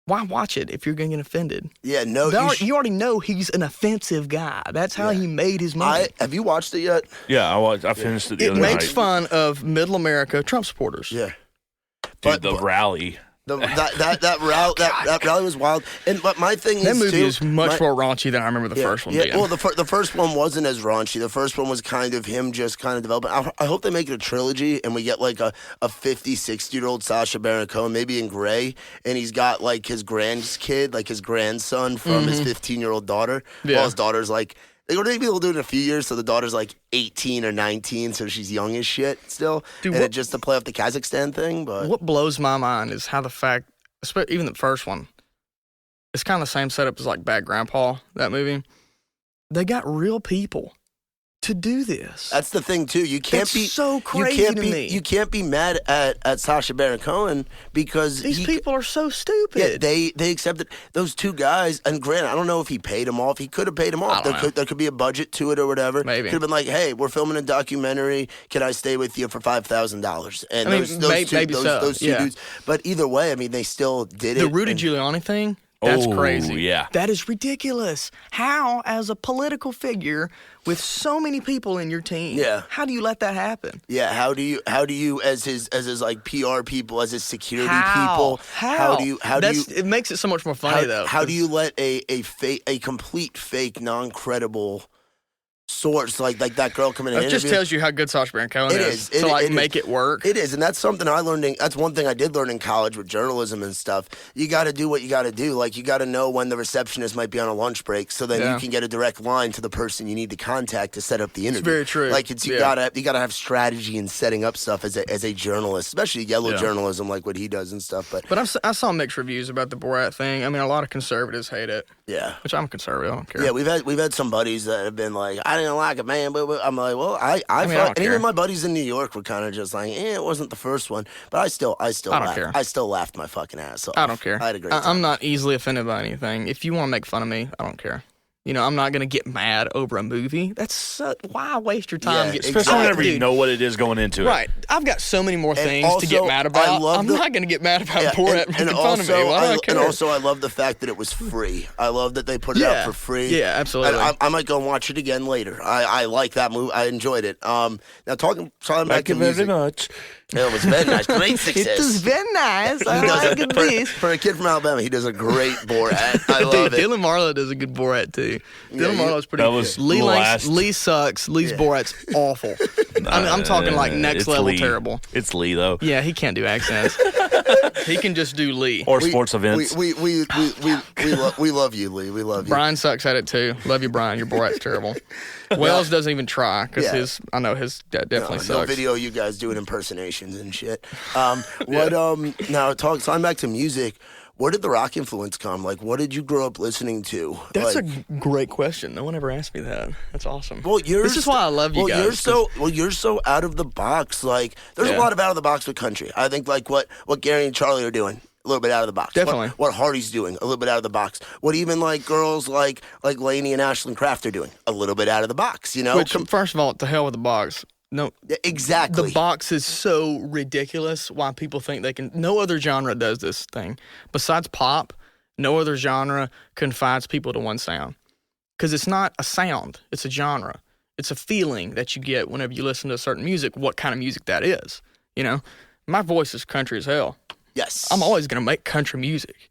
Why watch it if you're going to get offended? Yeah, no. You already know he's an offensive guy. That's how he made his money. Have you watched it yet? Yeah, I finished it the other night. It makes fun of middle America Trump supporters. Yeah. Dude, the rally. That rally was wild. But my thing that movie is much more raunchy than I remember the first one being. Well, the first one wasn't as raunchy. The first one was kind of him just kind of developing. I hope they make it a trilogy and we get like a 50, 60-year-old Sacha Baron Cohen, maybe in gray, and he's got like his grandkid, like his grandson from his 15-year-old daughter. Yeah. While his daughter's like, maybe they'll do it in a few years, so the daughter's like 18 or 19, so she's young as shit still. Dude, and just to play off the Kazakhstan thing. But what blows my mind is how the fact, even the first one, it's kind of the same setup as like Bad Grandpa, that movie. They got real people to do this. That's the thing too. You can't be so crazy to me. You can't be mad at Sacha Baron Cohen because these people are so stupid. Yeah, they accepted those two guys. And granted, I don't know if he paid them off. He could have paid them off. There could be a budget to it or whatever. Maybe could have been like, hey, we're filming a documentary. Can I stay with you for $5,000? And those two dudes. But either way, I mean, they still did it. The Rudy Giuliani thing. That's crazy. Yeah. That is ridiculous. How, as a political figure with so many people in your team, how do you let that happen? Yeah, how do you as his like PR people, as his security people, how do you it makes it so much more funny though. How do you let a complete fake, non-credible source like that girl come in and interview? It just tells you how good Sacha Baron Cohen is to make it work. It is, and that's something I learned. That's one thing I did learn in college with journalism and stuff. You got to do what you got to do. Like you got to know when the receptionist might be on a lunch break, so then you can get a direct line to the person you need to contact to set up the interview. It's very true. Like you gotta have strategy in setting up stuff as a journalist, especially yellow journalism, like what he does and stuff. But I saw mixed reviews about the Borat thing. I mean, a lot of conservatives hate it. Yeah, which I'm a conservative. I don't care. Yeah, we've had some buddies that have been like, I didn't like it, man. But I'm like, well, I and even my buddies in New York were kind of just like, it wasn't the first one, but I don't care. I still laughed my fucking ass off. I don't care. I had a great time. I'm not easily offended by anything. If you want to make fun of me, I don't care. You know, I'm not going to get mad over a movie. Why waste your time? Especially whenever you know what it is going into it. Right. I've got so many more things to get mad about. I'm not going to get mad about Borat making fun of me. Why do I care? And also, I love the fact that it was free. I love that they put it out for free. Yeah, absolutely. I might go and watch it again later. I like that movie. I enjoyed it. Now, talking back to music. Very much. It was very nice. Great success. It was very nice. I like it. For a kid from Alabama, he does a great Borat. I love it. Dylan Marlowe does a good Borat, too. Dylan Marlowe's pretty good. Lee sucks. Lee's Borat's awful. I'm talking like next level terrible. It's Lee, though. Yeah, he can't do accents. He can just do Lee. Or sports events. We love you, Lee. We love you. Brian sucks at it, too. Love you, Brian. Your Borat's terrible. Wells doesn't even try because I know his definitely sucks. No video you guys doing impersonations and shit. Now sign back to music. Where did the rock influence come? Like, what did you grow up listening to? That's a great question. No one ever asked me that. That's awesome. Well, this is why I love you guys. You're so out of the box. Like, there's a lot of out of the box with country. I think like what Gary and Charlie are doing. A little bit out of the box. Definitely. What Hardy's doing, a little bit out of the box. What even like girls like Lainey and Ashlyn Kraft are doing, a little bit out of the box, you know? Which, first of all, to hell with the box. No. Exactly. The box is so ridiculous why people think they can. No other genre does this thing. Besides pop, no other genre confines people to one sound. Because it's not a sound, it's a genre. It's a feeling that you get whenever you listen to certain music, what kind of music that is. You know? My voice is country as hell. Yes. I'm always going to make country music.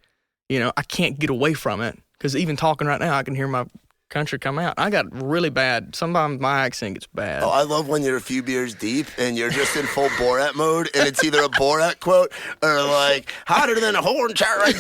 You know, I can't get away from it because even talking right now, I can hear my country come out. I got really bad. Sometimes my accent gets bad. Oh, I love when you're a few beers deep and you're just in full Borat mode and it's either a Borat quote or like hotter than a horn chart. Like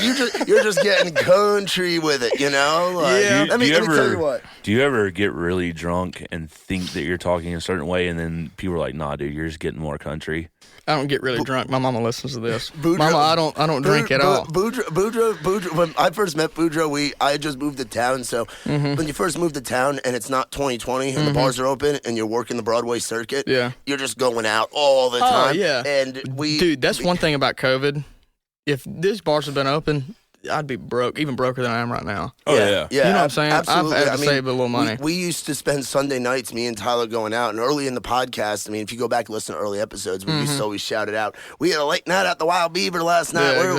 you're just getting country with it, you know? Like, yeah. Let me tell you what. Do you ever get really drunk and think that you're talking a certain way and then people are like, nah, dude, you're just getting more country? I don't get really drunk. My mama listens to this. Mama, I don't drink at all. Boudreaux, when I first met Boudreaux, I had just moved to town. So when you first move to town and it's not 2020 and the bars are open and you're working the Broadway circuit, you're just going out all the time. Oh, yeah. And Dude, that's one thing about COVID. If these bars had been open, I'd be broke, even broker than I am right now. Oh, yeah. You know what I'm saying? Absolutely. I've had to save a little money. We used to spend Sunday nights, me and Tyler, going out. And early in the podcast, I mean, if you go back and listen to early episodes, we used to always shout it out. We had a late night at the Wild Beaver last night. Yeah,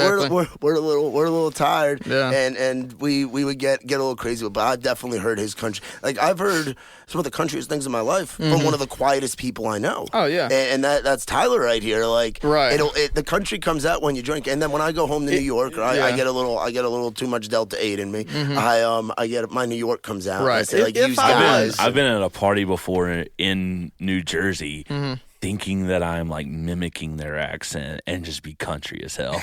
we're a little tired. Yeah. And we would get a little crazy. But I've definitely heard his country. Like, I've heard some of the countryest things in my life from one of the quietest people I know. Oh, yeah. And that's Tyler right here. Like, right. The country comes out when you drink. And then when I go home to New York, I get a little too much Delta 8 in me. I get my New York comes out. Right. I say, like, use guys. I've been at a party before in New Jersey thinking that I'm like mimicking their accent and just be country as hell.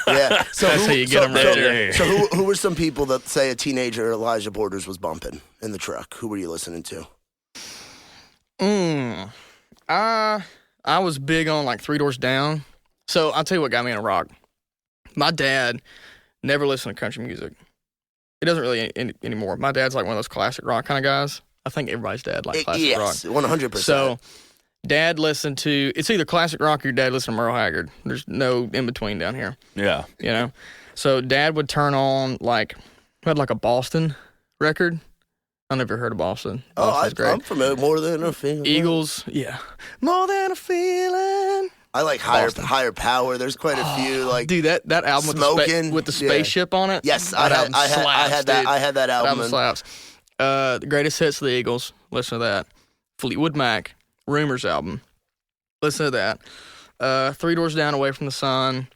Yeah. So that's how you get them right there. So who were some people that say a teenager Elijah Borders was bumping in the truck? Who were you listening to? I was big on like Three Doors Down. So I'll tell you what got me into rock. My dad never listened to country music. He doesn't really anymore. My dad's like one of those classic rock kind of guys. I think everybody's dad likes classic rock. Yes, 100%. So dad listened to, it's either classic rock or your dad listened to Merle Haggard. There's no in between down here. Yeah. You know? So dad would turn on like, we had like a Boston record. I never heard of Boston. Boston's great. I'm familiar. More Than a Feeling. Eagles, yeah. More Than a Feeling. I like higher power. There's quite a few like dude that album Smoking with the spaceship on it. Yes, I had that album. That album slaps. The greatest hits of the Eagles. Listen to that. Fleetwood Mac, Rumors album. Listen to that. Three Doors Down, Away from the Sun.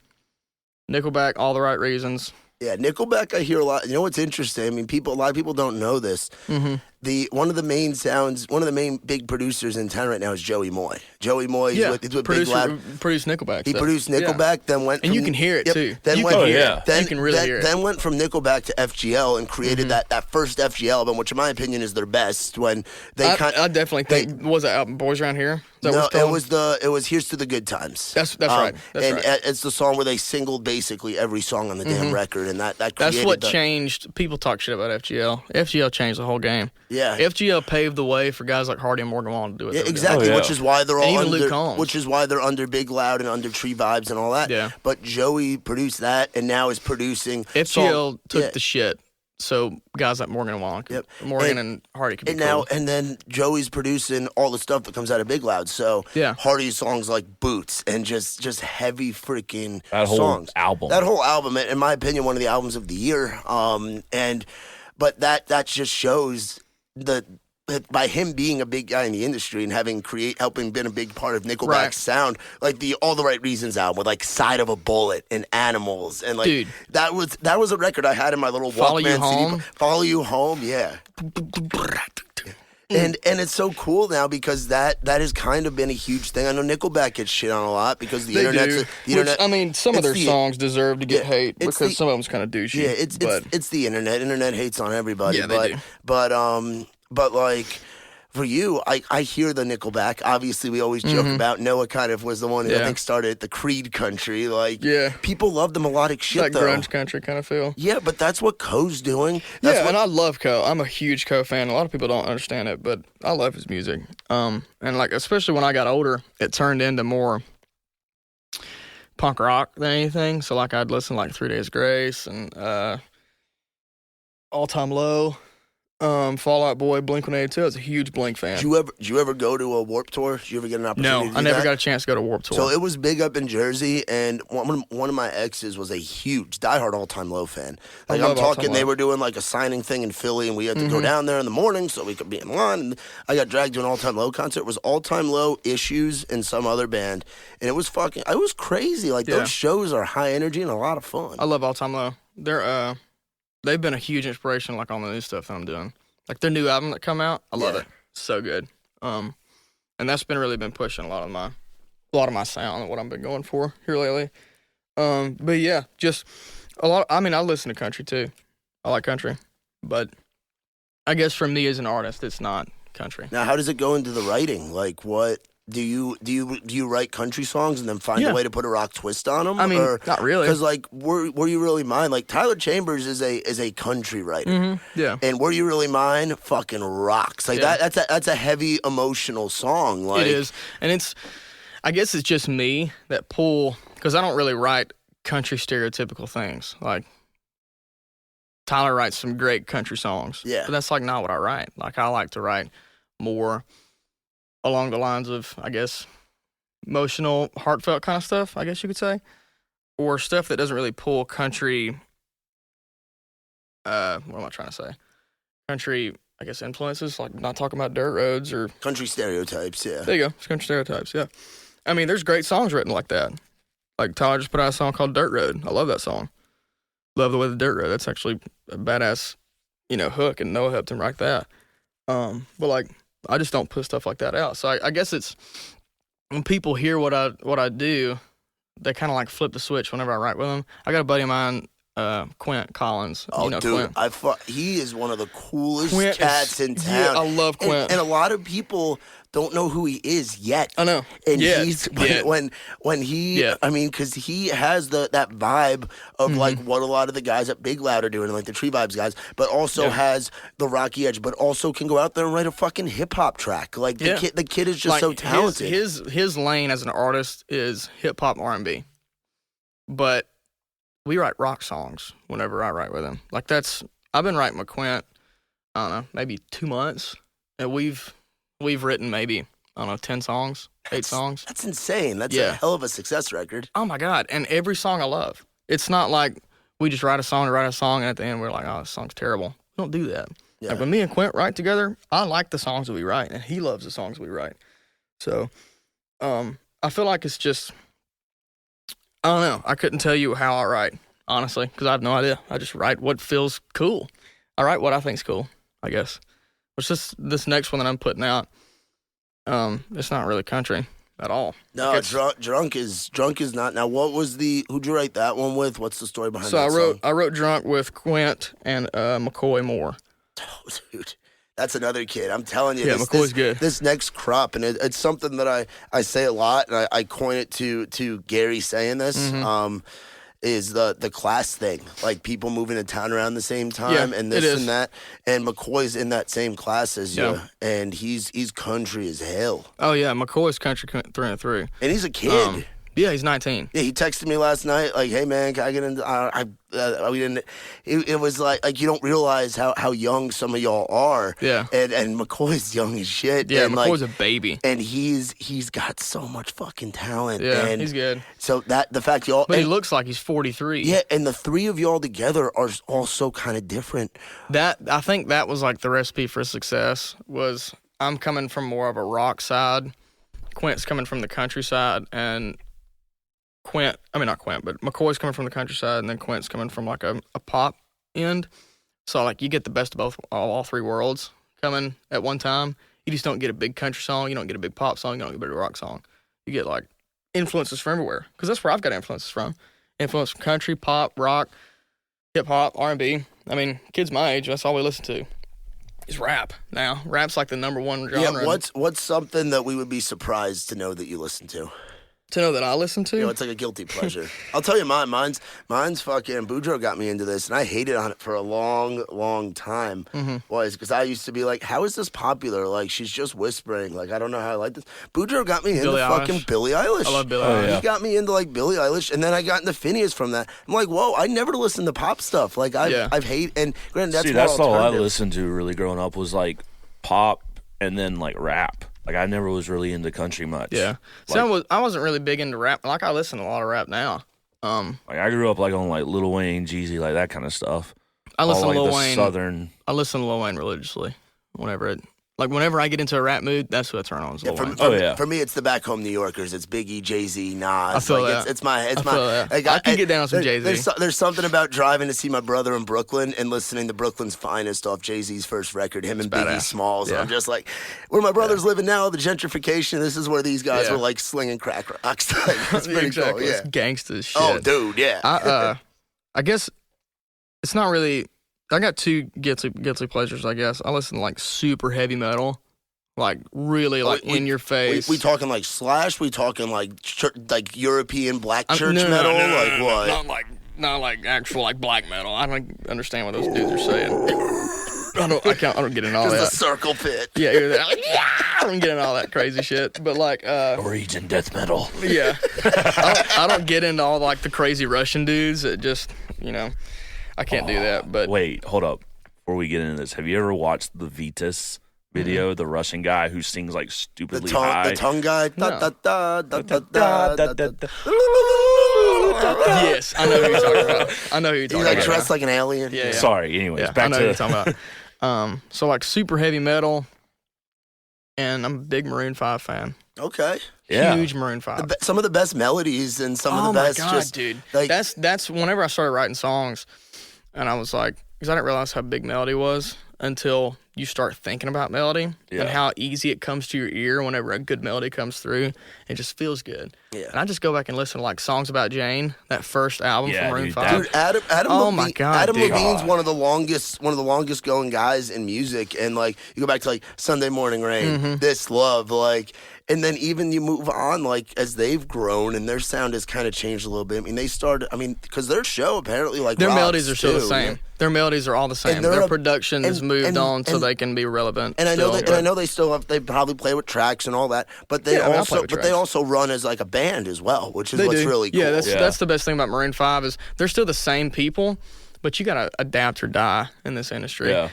Nickelback, All the Right Reasons. Yeah, Nickelback I hear a lot. You know what's interesting? I mean, a lot of people don't know this. One of the main big producers in town right now is Joey Moy. Joey Moy, he's with Big Lab. Produced Nickelback. He produced Nickelback, then went. And you can hear it too. Then you went, can hear it. You can really hear it. Then went from Nickelback to FGL and created that first FGL album, which in my opinion is their best. When they I definitely think what was that album, Boys Around Here? No, it was Here's to the Good Times. That's right. It's the song where they singled basically every song on the damn record, and that created that's what changed. People talk shit about FGL. FGL changed the whole game. Yeah, FGL paved the way for guys like Hardy and Morgan Wallen to do it. Yeah, exactly. Which is why they're all under. Which is why they're under Big Loud and under Tree Vibes and all that. Yeah. But Joey produced that, and now is producing. FGL took the shit So guys like Morgan and Wallen, Morgan and Hardy could be cool. And then Joey's producing all the stuff that comes out of Big Loud. So Hardy's songs like Boots and just heavy freaking songs. That whole album, in my opinion, one of the albums of the year. But that just shows that by him being a big guy in the industry and helping been a big part of Nickelback's sound, like all the right reasons album with like Side of a Bullet and Animals and like dude, that was a record I had in my little Walkman CD. Follow You Home, yeah. And it's so cool now because that has kind of been a huge thing. I know Nickelback gets shit on a lot because the internet. I mean, some of their songs deserve to get hate because some of them's kind of douchey. Yeah, it's the internet. Internet hates on everybody. Yeah, they do. But like for you, I hear the Nickelback. Obviously, we always joke about Noah. Kind of was the one who I think started the Creed country. Like, people love the melodic shit, like grunge country kind of feel. Yeah, but that's what Coe's doing. And I love Coe. I'm a huge Coe fan. A lot of people don't understand it, but I love his music. And like especially when I got older, it turned into more punk rock than anything. So like I'd listen to like 3 Days Grace and All Time Low. Fall Out Boy, Blink-182. I was a huge Blink fan. Did you ever go to a Warped Tour? Did you ever get an opportunity? No, I never got a chance to go to Warped Tour. So it was big up in Jersey, and one of my exes was a huge, diehard All Time Low fan. Like I'm talking, they were doing like a signing thing in Philly, and we had to go down there in the morning so we could be in line. And I got dragged to an All Time Low concert. It was All Time Low, Issues, and some other band, and it was crazy. Like those shows are high energy and a lot of fun. I love All Time Low. They've been a huge inspiration, like on the new stuff that I'm doing. Like their new album that come out, I love it. So good. And that's been pushing a lot of my sound and what I've been going for here lately. But yeah, just a lot. I listen to country too. I like country, but I guess for me as an artist, it's not country. Now, how does it go into the writing? Like, what do you write country songs and then find a way to put a rock twist on them? Not really. Because like, were you really mine? Like Tyler Chambers is a country writer. Yeah. And Were You Really Mine fucking rocks. Like that's a heavy emotional song. Like, it is, and I guess it's just me that pull because I don't really write country stereotypical things. Like Tyler writes some great country songs. Yeah. But that's like not what I write. Like I like to write more along the lines of, I guess, emotional, heartfelt kind of stuff, I guess you could say. Or stuff that doesn't really pull country, what am I trying to say? Country, I guess, influences, like not talking about dirt roads or... Country stereotypes, yeah. There you go, it's country stereotypes, yeah. I mean, there's great songs written like that. Like Tyler just put out a song called Dirt Road. I love that song. Love the way the Dirt Road. That's actually a badass, hook, and Noah helped him write that. But like... I just don't put stuff like that out. So I guess it's when people hear what I do, they kind of like flip the switch whenever I write with them. I got a buddy of mine, Quint Collins. Oh, dude, Quint? He is one of the coolest cats in town. Yeah, I love Quint. And a lot of people don't know who he is yet. I know. And when he, I mean, because he has that vibe of like what a lot of the guys at Big Loud are doing, like the Tree Vibes guys, but also has the rocky edge, but also can go out there and write a fucking hip hop track. Like the kid is just like, so talented. His lane as an artist is hip hop R&B, but we write rock songs whenever I write with him. Like I've been writing with Quint, I don't know, maybe 2 months, and we've written maybe, I don't know, 10 songs, 8 songs. That's insane. That's a hell of a success record. Oh my God. And every song I love. It's not like we just write a song, and at the end we're like, oh, this song's terrible. We don't do that. Yeah. Like when me and Quint write together, I like the songs that we write, and he loves the songs we write. So I feel like it's just, I don't know. I couldn't tell you how I write, honestly, because I have no idea. I just write what feels cool. I write what I think's cool, I guess. Which this next one that I'm putting out, it's not really country at all. No, drunk is not. Now, who'd you write that one with? What's the story behind that song? I wrote Drunk with Quint and McCoy Moore. Oh, dude. That's another kid. I'm telling you. Yeah, McCoy's good. This next crop, and it's something that I say a lot, and I coin it to Gary saying this, is the class thing. Like people moving to town around the same time, and this and that. And McCoy's in that same class as you, and he's country as hell. Oh, yeah. McCoy's country through and through. And he's a kid. Yeah, he's 19. Yeah, he texted me last night, like, "Hey man, can I get into?" We didn't. It was like you don't realize how young some of y'all are. Yeah. And McCoy's young as shit. Yeah, and McCoy's a baby. And he's got so much fucking talent. Yeah, and he's good. So the fact y'all. But he looks like he's 43. Yeah, and the three of y'all together are also kind of different. I think that was like the recipe for success. Was I'm coming from more of a rock side. Quint's coming from the countryside, and but McCoy's coming from the countryside, and then Quint's coming from like a pop end. So like you get the best of all three worlds coming at one time. You just don't get a big country song, you don't get a big pop song, you don't get a big rock song. You get like influences from everywhere, because that's where I've got influences from. Influence from country, pop, rock, hip hop, R&B. I mean, kids my age, that's all we listen to. Is rap now. Rap's like the number one genre. Yeah, what's something that we would be surprised to know that you listen to? To know that I listen to? You know, it's like a guilty pleasure. I'll tell you mine's fucking, Boudreaux got me into this, and I hated on it for a long, long time. Was because I used to be like, how is this popular? Like, she's just whispering. Like, I don't know how I like this. Boudreaux got me into fucking Billie Eilish. I love Billie Eilish. Yeah. He got me into, like, Billie Eilish, and then I got into Phineas from that. I'm like, whoa, I never listened to pop stuff. Like, I've hate, and granted, that's all I listened to really growing up was, like, pop and then, like, rap. Like, I never was really into country much. Yeah. Like, I wasn't really big into rap. Like, I listen to a lot of rap now. Like, I grew up, like, on, like, Lil Wayne, Jeezy, like, that kind of stuff. I listen to Lil Wayne. Southern. I listen to Lil Wayne religiously. Whenever I get into a rap mood, that's what I turn on. For me, it's the back home New Yorkers. It's Biggie, Jay-Z, Nas. I feel that. It's my. Like, I can get down on some Jay-Z. There's something about driving to see my brother in Brooklyn and listening to Brooklyn's Finest off Jay-Z's first record, him and Biggie Smalls. Yeah. I'm just like, where my brother's living now, the gentrification. This is where these guys were like slinging crack rocks. It's pretty cool. Yeah, it's gangsta shit. Oh, dude, yeah. I guess it's not really. I got two guilty pleasures, I guess. I listen to, like, super heavy metal, like, really, in your face. We talking, like, Slash? We talking, like European black church metal? No, what? Not like actual, like, black metal. I don't understand what those dudes are saying. I don't get into all that. Just a circle pit. Yeah, I don't get into all that crazy shit. But, like, Norwegian death metal. Yeah. I don't get into all, like, the crazy Russian dudes that just, I can't do that. But wait, hold up. Before we get into this, have you ever watched the Vitas video, the Russian guy who sings like stupidly high? The tongue guy. Yes, I know who you're talking about. He's like dressed like an alien. Yeah. Sorry. Anyways, back I know to who you're talking about. So like super heavy metal, and I'm a big Maroon 5 fan. Okay. Yeah. Huge Maroon 5. Some of the best melodies and some of the best. Oh my god, dude! Like, that's whenever I started writing songs, and I was like, because I didn't realize how big melody was until you start thinking about melody and how easy it comes to your ear whenever a good melody comes through. It just feels good. Yeah. And I just go back and listen to like Songs About Jane, that first album from Maroon 5. Dude, Adam oh Levine, my god, Adam dude. Levine's one of the longest going guys in music, and like you go back to like Sunday Morning Rain, This Love, like. And then even you move on, like, as they've grown and their sound has kind of changed a little bit. I mean, because their show apparently, like, their rocks melodies are still too. the same. Their melodies are all the same. Their production has moved on so they can be relevant. And I know they probably play with tracks and all that, but they also run as like a band as well, which is what's really cool. Yeah, that's the best thing about Maroon 5 is they're still the same people, but you gotta adapt or die in this industry. Yeah.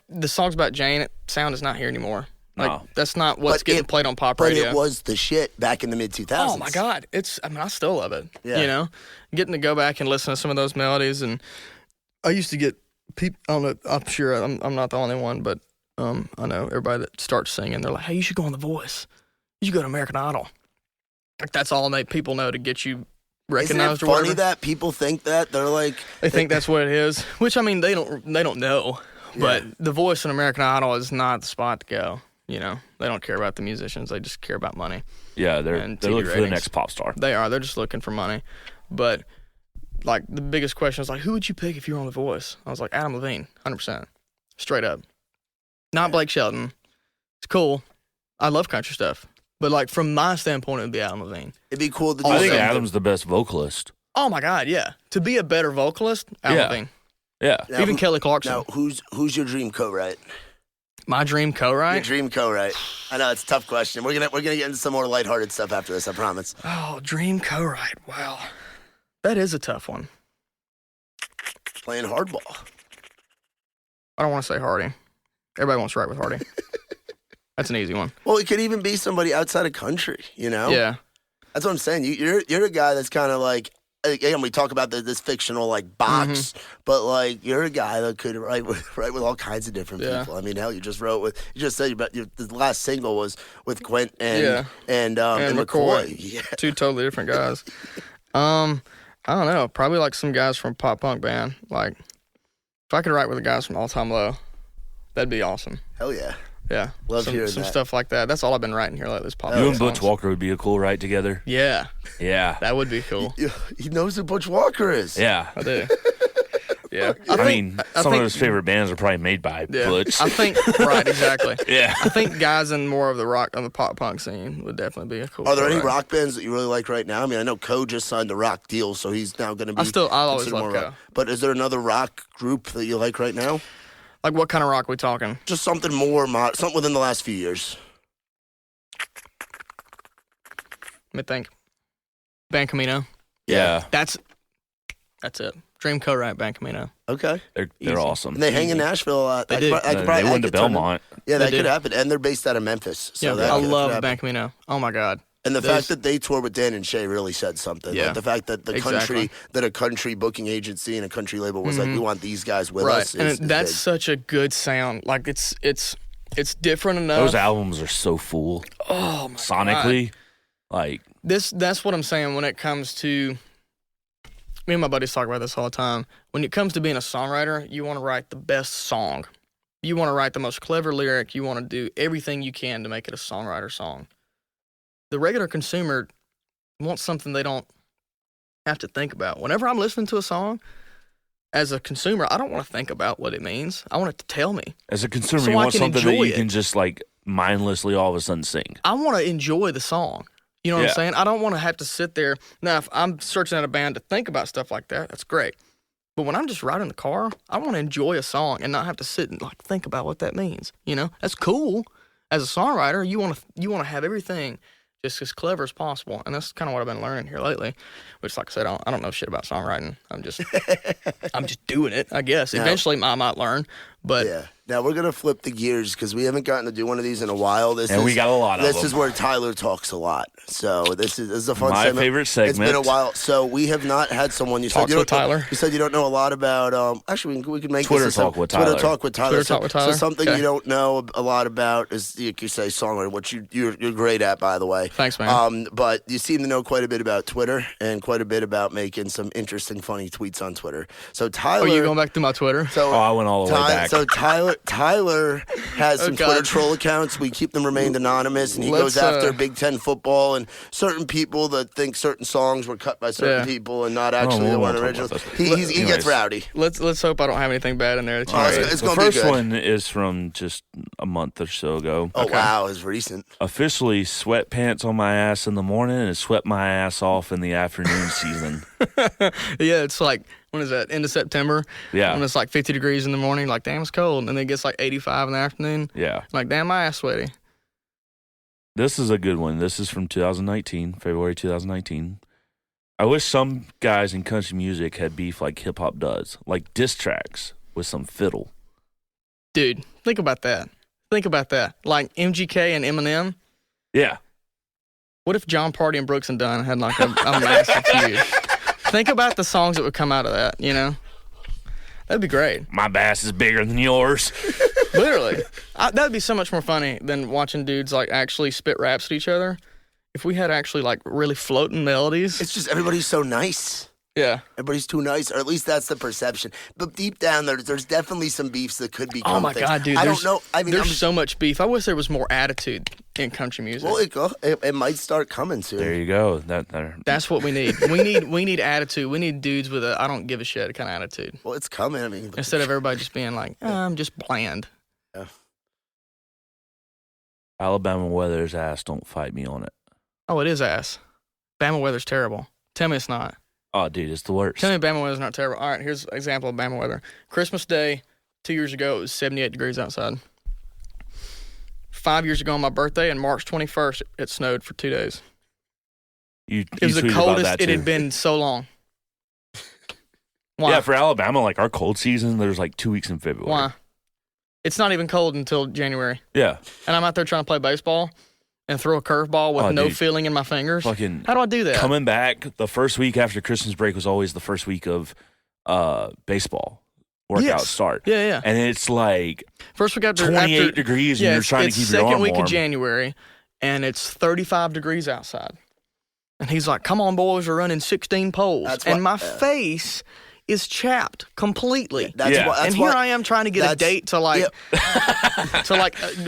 The Songs About Jane sound is not here anymore. Like, that's not what's getting played on pop radio. But it was the shit back in the mid-2000s. Oh, my God. I still love it. Yeah. Getting to go back and listen to some of those melodies. And I used to get people, I don't know, I'm sure I'm not the only one, but I know everybody that starts singing, they're like, hey, you should go on The Voice. You should go to American Idol. Like, that's all people know to get you recognized. Isn't it funny that people think that? They're like... They think that's what it is, which, I mean, they don't know. Yeah. But The Voice and American Idol is not the spot to go. They don't care about the musicians. They just care about money. Yeah, they're looking for the next pop star. They are. They're just looking for money. But, like, the biggest question is, like, who would you pick if you were on The Voice? I was like, Adam Levine, 100%. Straight up. Not Blake Shelton. It's cool. I love country stuff. But, like, from my standpoint, it would be Adam Levine. It'd be cool to do I think Adam's the best vocalist. Oh, my God, yeah. To be a better vocalist, Adam Levine. Yeah. Even Kelly Clarkson. Now, who's your dream co-write? My dream co-write? Your dream co-write. I know, it's a tough question. We're gonna get into some more lighthearted stuff after this, I promise. Oh, dream co-write. Wow. That is a tough one. Playing hardball. I don't want to say Hardy. Everybody wants to write with Hardy. That's an easy one. Well, it could even be somebody outside of country, you know? Yeah. That's what I'm saying. You're a guy that's kind of like, again, we talk about this fictional like box, but like you're a guy that could write with all kinds of different people. I mean, hell, you just said the last single was with Quint and McCoy. Yeah. Two totally different guys. I don't know. Probably like some guys from pop punk band. Like if I could write with the guys from All Time Low, that'd be awesome. Hell yeah. Yeah, love hearing some that. stuff like that. That's all I've been writing here lately. Is pop. You and Butch Walker would be a cool write together. Yeah, that would be cool. He knows who Butch Walker is. Yeah, I do. Yeah, I think some of his favorite bands are probably made by Butch. I think right, exactly. Yeah, I think guys in more of the rock on the pop punk scene would definitely be a cool. Are there any rock bands that you really like right now? I mean, I know Ko just signed a rock deal, so he's now going to be. I always love Ko. But is there another rock group that you like right now? Like what kind of rock are we talking? Just something more, something within the last few years. Let me think. Band Camino. Yeah. That's it. Dream co-write Band Camino. Okay. They're awesome. And they hang in Nashville a lot. They do. They went to Belmont. Yeah, that could happen. And they're based out of Memphis. So I love Band Camino. Oh, my God. And the fact that they toured with Dan and Shay really said something. Yeah. Like the fact that a country booking agency and a country label was like, we want these guys with us. And that's such a good sound. Like it's different enough. Those albums are so full. Oh my sonically, God. like that's what I'm saying when it comes to. Me and my buddies talk about this all the time. When it comes to being a songwriter, you want to write the best song. You want to write the most clever lyric. You want to do everything you can to make it a songwriter song. The regular consumer wants something they don't have to think about. Whenever I'm listening to a song, as a consumer, I don't want to think about what it means. I want it to tell me. As a consumer, you want something that you can just like mindlessly all of a sudden sing. I want to enjoy the song. You know what I'm saying? I don't want to have to sit there. Now, if I'm searching out a band to think about stuff like that, that's great. But when I'm just riding the car, I want to enjoy a song and not have to sit and like think about what that means. You know, that's cool. As a songwriter, you want to have everything just as clever as possible, and that's kind of what I've been learning here lately. Which, like I said, I don't know shit about songwriting. I'm just doing it. I guess eventually I might learn, but yeah. Now we're gonna flip the gears because we haven't gotten to do one of these in a while. We got a lot of them. This is where Tyler talks a lot. So this is a fun segment. My favorite segment. It's been a while. So we have not had someone. You said you don't know a lot about. Actually, we can make Twitter this talk with Tyler. Twitter talk with Tyler. So something you don't know a lot about is you say songwriting, which you're great at, by the way. Thanks, man. But you seem to know quite a bit about Twitter and quite a bit about making some interesting, funny tweets on Twitter. So Tyler, you going back through my Twitter? So I went all the way back. So Tyler has some Twitter troll accounts. We keep them remained anonymous, and he goes after Big Ten football and certain people that think certain songs were cut by certain people and not actually the one original. He gets rowdy. Let's hope I don't have anything bad in there. It's gonna be good. The first one is from just a month or so ago. Oh wow, it's recent. Officially, sweatpants on my ass in the morning and sweat my ass off in the afternoon season. Yeah, it's like, when is that? End of September? Yeah. When it's like 50 degrees in the morning, like, damn, it's cold. And then it gets like 85 in the afternoon. Yeah. Like, damn, my ass sweaty. This is a good one. This is from 2019, February 2019. I wish some guys in country music had beef like hip-hop does, like diss tracks with some fiddle. Dude, think about that. Like MGK and Eminem. Yeah. What if John Party and Brooks and Dunn had like a massive feud? Think about the songs that would come out of that, you know? That'd be great. My bass is bigger than yours. Literally. That'd be so much more funny than watching dudes like actually spit raps at each other. If we had actually like really floating melodies. It's just everybody's so nice. Yeah. Everybody's too nice, or at least that's the perception. But deep down, there's definitely some beefs that could become Oh, my things. God, dude. I don't know. I mean, there's so much beef. I wish there was more attitude in country music. Well, it might start coming soon. There you go. That's what we need. We need attitude. We need dudes with a I don't give a shit kind of attitude. Well, it's coming. I mean, instead of everybody just being like, I'm just bland. Yeah. Alabama weather's ass. Don't fight me on it. Oh, it is ass. Bama weather's terrible. Tell me it's not. Oh, dude, it's the worst. Tell me Bama weather's not terrible. All right, here's an example of Bama weather. Christmas Day, 2 years ago, it was 78 degrees outside. 5 years ago on my birthday, and March 21st, it snowed for 2 days. It was the coldest it had been so long. Why? Yeah, for Alabama, like our cold season, there's like 2 weeks in February. Why? It's not even cold until January. Yeah. And I'm out there trying to play baseball and throw a curveball with no feeling in my fingers. How do I do that? Coming back, the first week after Christmas break was always the first week of baseball workout start. Yeah. And it's like first week after 28 degrees, and you're trying to keep your arm warm. Second week of January, and it's 35 degrees outside. And he's like, "Come on, boys, we're running 16 poles." And my face is chapped completely. And here I am trying to get a date to like,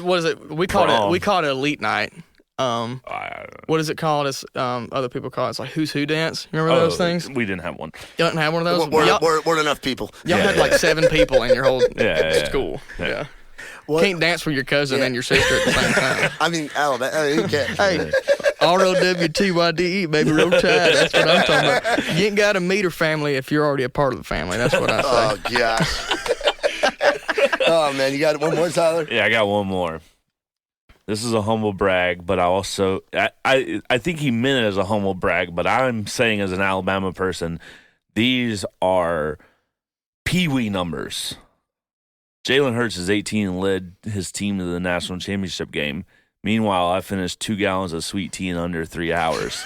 what is it? We call it elite night. What is it called? It's other people call it. It's like Who's Who dance. Remember those things? We didn't have one. You didn't have one of those? We're enough people. Y'all had like 7 people in your whole school. Yeah. Can't dance with your cousin and your sister at the same time. I mean, Alabama, you can't. Hey, ROWTYDE, baby, roll tide. That's what I'm talking about. You ain't got to meet her family if you're already a part of the family. That's what I say. Oh, gosh. Oh, man, you got one more, Tyler? Yeah, I got one more. This is a humble brag, but I think he meant it as a humble brag, but I'm saying as an Alabama person, these are peewee numbers. Jalen Hurts is 18 and led his team to the national championship game. Meanwhile, I finished 2 gallons of sweet tea in under 3 hours.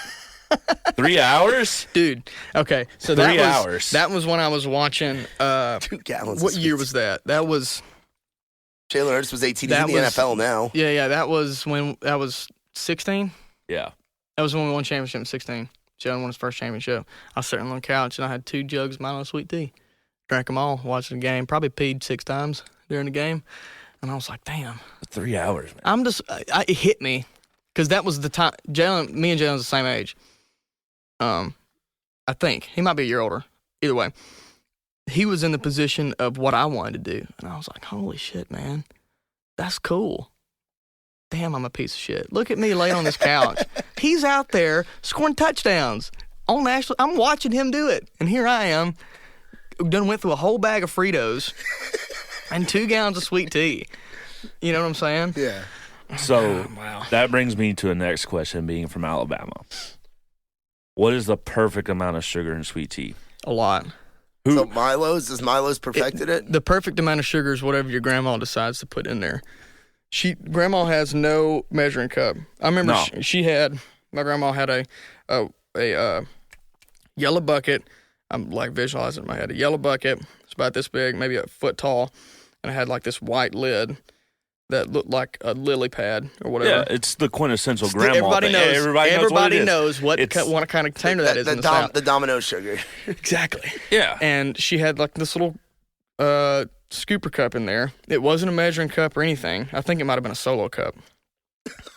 3 hours? Dude, okay. So 3 hours. That was when I was watching. 2 gallons What year was that? That was... Jalen Hurts was 18. He's in the NFL now. Yeah. That was 16? Yeah. That was when we won championship in 16. Jalen won his first championship. I was sitting on the couch, and I had 2 jugs of Milo sweet tea. Drank them all, watching the game. Probably peed 6 times during the game. And I was like, damn. 3 hours, man. It hit me. Because that was the time. Me and Jalen was the same age. I think. He might be a year older. Either way. He was in the position of what I wanted to do. And I was like, holy shit, man. That's cool. Damn, I'm a piece of shit. Look at me laying on this couch. He's out there scoring touchdowns on Nashville. I'm watching him do it. And here I am. Done went through a whole bag of Fritos and 2 gallons of sweet tea. You know what I'm saying? Yeah. So that brings me to the next question, being from Alabama. What is the perfect amount of sugar in sweet tea? A lot. So Milo's perfected it? The perfect amount of sugar is whatever your grandma decides to put in there. Grandma has no measuring cup. I remember my grandma had a yellow bucket. I'm like visualizing it in my head. A yellow bucket. It's about this big, maybe a foot tall, and it had like this white lid that looked like a lily pad or whatever. Yeah, it's the quintessential grandma everybody thing. Knows. Everybody knows what kind of container that is in the South. The Domino sugar. Exactly. Yeah. And she had like this little scooper cup in there. It wasn't a measuring cup or anything. I think it might have been a solo cup.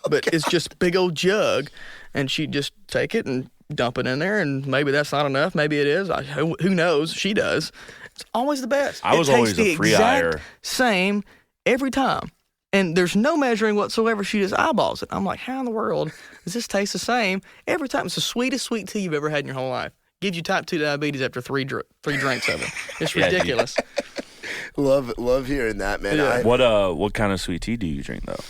But it's just a big old jug, and she'd just take it and dump it in there, and maybe that's not enough. Maybe it is. Who knows? She does. It's always the best. I was always a free iyer. Same every time. And there's no measuring whatsoever. She just eyeballs it. I'm like, how in the world does this taste the same every time? It's the sweetest sweet tea you've ever had in your whole life. Gives you type 2 diabetes after three drinks of it. It's ridiculous. Love hearing that, man. Yeah. What kind of sweet tea do you drink, though?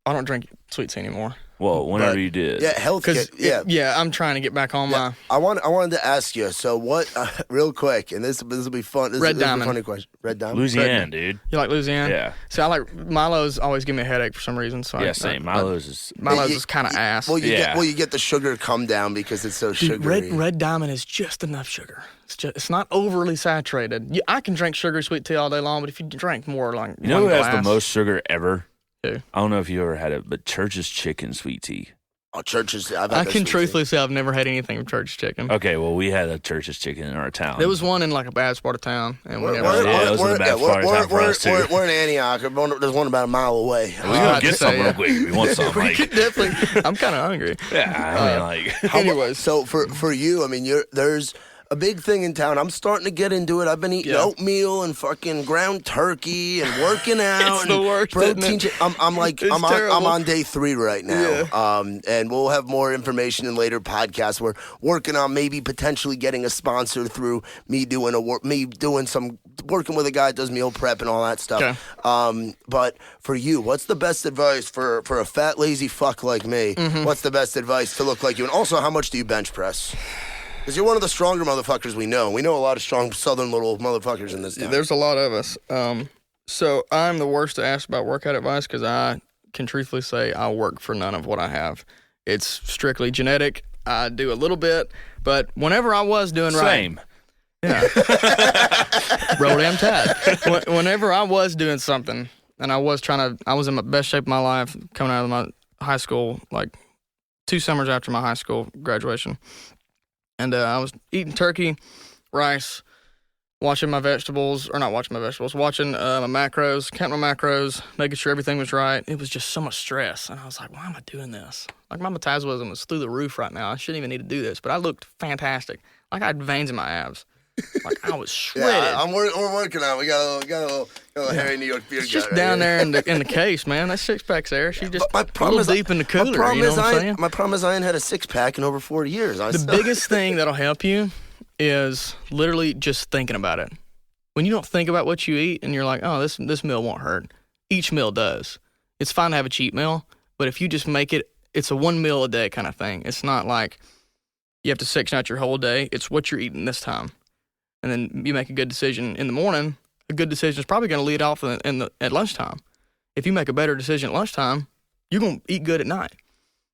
I don't drink sweet tea anymore. Well, whenever you did. Yeah, health kit. Yeah, I'm trying to get back on my... I wanted to ask you, so what, real quick, and this will be fun. This is a funny question. Red Diamond? Louisiana, dude. You like Louisiana? Yeah. See, I like... Milo's always give me a headache for some reason, so same. Milo's is kind of ass. Well, you get the sugar come down because it's so sugary. Red Diamond is just enough sugar. It's not overly saturated. I can drink sugary sweet tea all day long, but if you drink more like You know who has the most sugar ever? Who? I don't know if you ever had it, but Church's Chicken sweet tea. Oh, Church's. I can truthfully say I've never had anything from Church's Chicken. Okay, well, we had a Church's Chicken in our town. There was one in like a bad part of town, and it was in a bad part of town for us too. We're in Antioch. There's one about a mile away. We gonna get some real quick. We want some. We could definitely. I'm kind of hungry. Yeah, I mean, anyways, so for you, I mean, there's a big thing in town. I'm starting to get into it. I've been eating oatmeal and fucking ground turkey and working out. It's the worst, protein. I'm on day 3 right now. Yeah. And we'll have more information in later podcasts. We're working on maybe potentially getting a sponsor through me doing some working with a guy that does meal prep and all that stuff. Okay. But for you, what's the best advice for a fat, lazy fuck like me? Mm-hmm. What's the best advice to look like you? And also, how much do you bench press? Because you're one of the stronger motherfuckers we know. We know a lot of strong southern little motherfuckers in this town. There's a lot of us. So I'm the worst to ask about workout advice because I can truthfully say I work for none of what I have. It's strictly genetic. I do a little bit, but whenever I was doing right. Same. Yeah. Roll damn tide. Whenever I was doing something and I was in my best shape of my life coming out of my high school, like 2 summers after my high school graduation. And I was eating turkey, rice, watching my vegetables, or not watching my vegetables, watching my macros, counting my macros, making sure everything was right. It was just so much stress. And I was like, why am I doing this? Like, my metabolism was through the roof right now. I shouldn't even need to do this. But I looked fantastic. Like, I had veins in my abs. Like, I was shredded. Yeah, we're working on it. We got a little hairy New York beard. It's just guy down right there in the case, man. That 6-pack's there. She just my a little deep in the cooler. You know what I'm saying? My problem is I ain't had a 6-pack in over 4 years. The biggest thing that'll help you is literally just thinking about it. When you don't think about what you eat and you're like, oh, this meal won't hurt. Each meal does. It's fine to have a cheat meal, but if you just make it, it's a 1 meal a day kind of thing. It's not like you have to section out your whole day. It's what you're eating this time. And then you make a good decision in the morning. A good decision is probably going to lead off at lunchtime. If you make a better decision at lunchtime, you're going to eat good at night.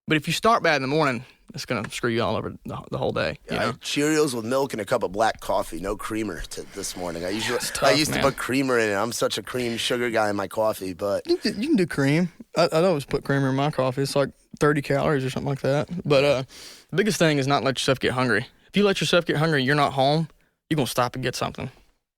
But if you start bad in the morning, it's going to screw you all over the whole day. Yeah, you know? Cheerios with milk and a cup of black coffee, no creamer this morning. I used to put creamer in it. I'm such a cream sugar guy in my coffee, but you can do cream. I always put creamer in my coffee. It's like 30 calories or something like that. But the biggest thing is not let yourself get hungry. If you let yourself get hungry, you're not home. You're going to stop and get something.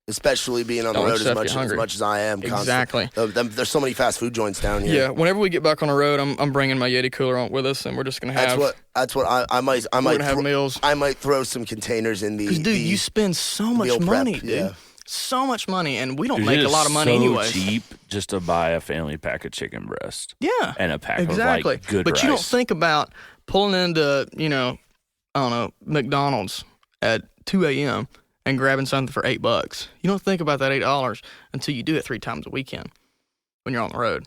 Especially being on the road as much as I am. Exactly. There's so many fast food joints down here. Yeah, whenever we get back on the road, I'm bringing my Yeti cooler on with us, and we're just going to have... That's what I might have meals. I might throw some containers in the... Because, dude, you spend so much money, dude. Yeah. So much money, and we don't make a lot of money anyway. It's so cheap just to buy a family pack of chicken breast. Yeah. And a pack of, like, good rice. But you don't think about pulling into, McDonald's at 2 a.m., and grabbing something for $8. You don't think about that $8 until you do it 3 times a weekend when you're on the road.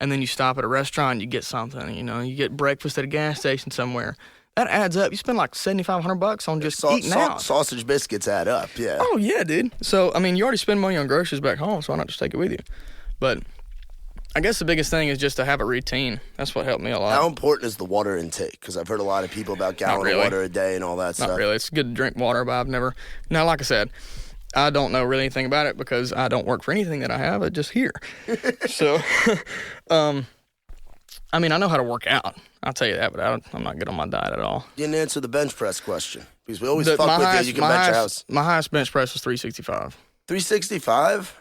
And then you stop at a restaurant, you get something, you get breakfast at a gas station somewhere. That adds up. You spend like $7,500 on just eating out. Sausage biscuits add up, yeah. Oh, yeah, dude. So, I mean, you already spend money on groceries back home, so why not just take it with you? But I guess the biggest thing is just to have a routine. That's what helped me a lot. How important is the water intake? Because I've heard a lot of people about gallon of water a day and all that stuff. Not really. It's good to drink water, but I've never... Now, like I said, I don't know really anything about it because I don't work for anything that I have. I just here. So, I mean, I know how to work out. I'll tell you that, but I'm not good on my diet at all. You didn't answer the bench press question. Because we always fuck with you. You can bench your house. My highest bench press was 365. 365?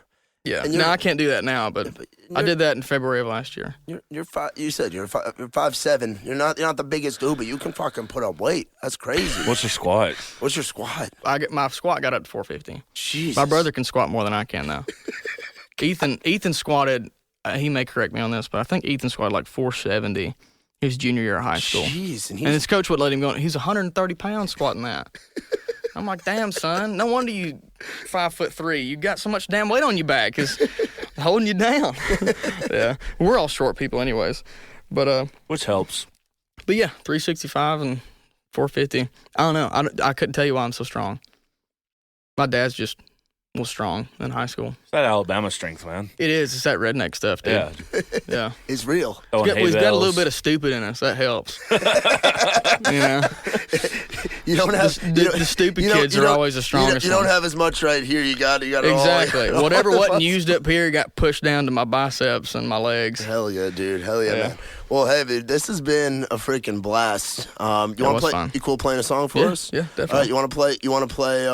Yeah. No, I can't do that now, but I did that in February of last year. You're 5'7". You're not the biggest dude, but you can fucking put up weight. That's crazy. What's your squat? My squat got up to 450. Jesus. My brother can squat more than I can now. Ethan squatted. He may correct me on this, but I think Ethan squatted like 470 his junior year of high school. Jeez, and his coach would let him go. He's 130 pounds squatting that. I'm like, damn, son. No wonder you 5'3". You got so much damn weight on your back. Cause holding you down. Yeah, we're all short people, anyways. But which helps. But yeah, 365 and 450. I don't know. I couldn't tell you why I'm so strong. My dad's just was strong in high school. It's that Alabama strength, man. It is. It's that redneck stuff, dude. Yeah. Yeah. It's real. We've got a little bit of stupid in us. That helps. You don't have the stupid kids are always the strongest. You don't have as much right here. You got it exactly. all. Whatever wasn't used up here got pushed down to my biceps and my legs. Hell yeah, dude. Hell yeah, man. Well, hey, dude, this has been a freaking blast. You want to play? Fun. You cool playing a song for us? Yeah, definitely. All right, you want to play? You want to play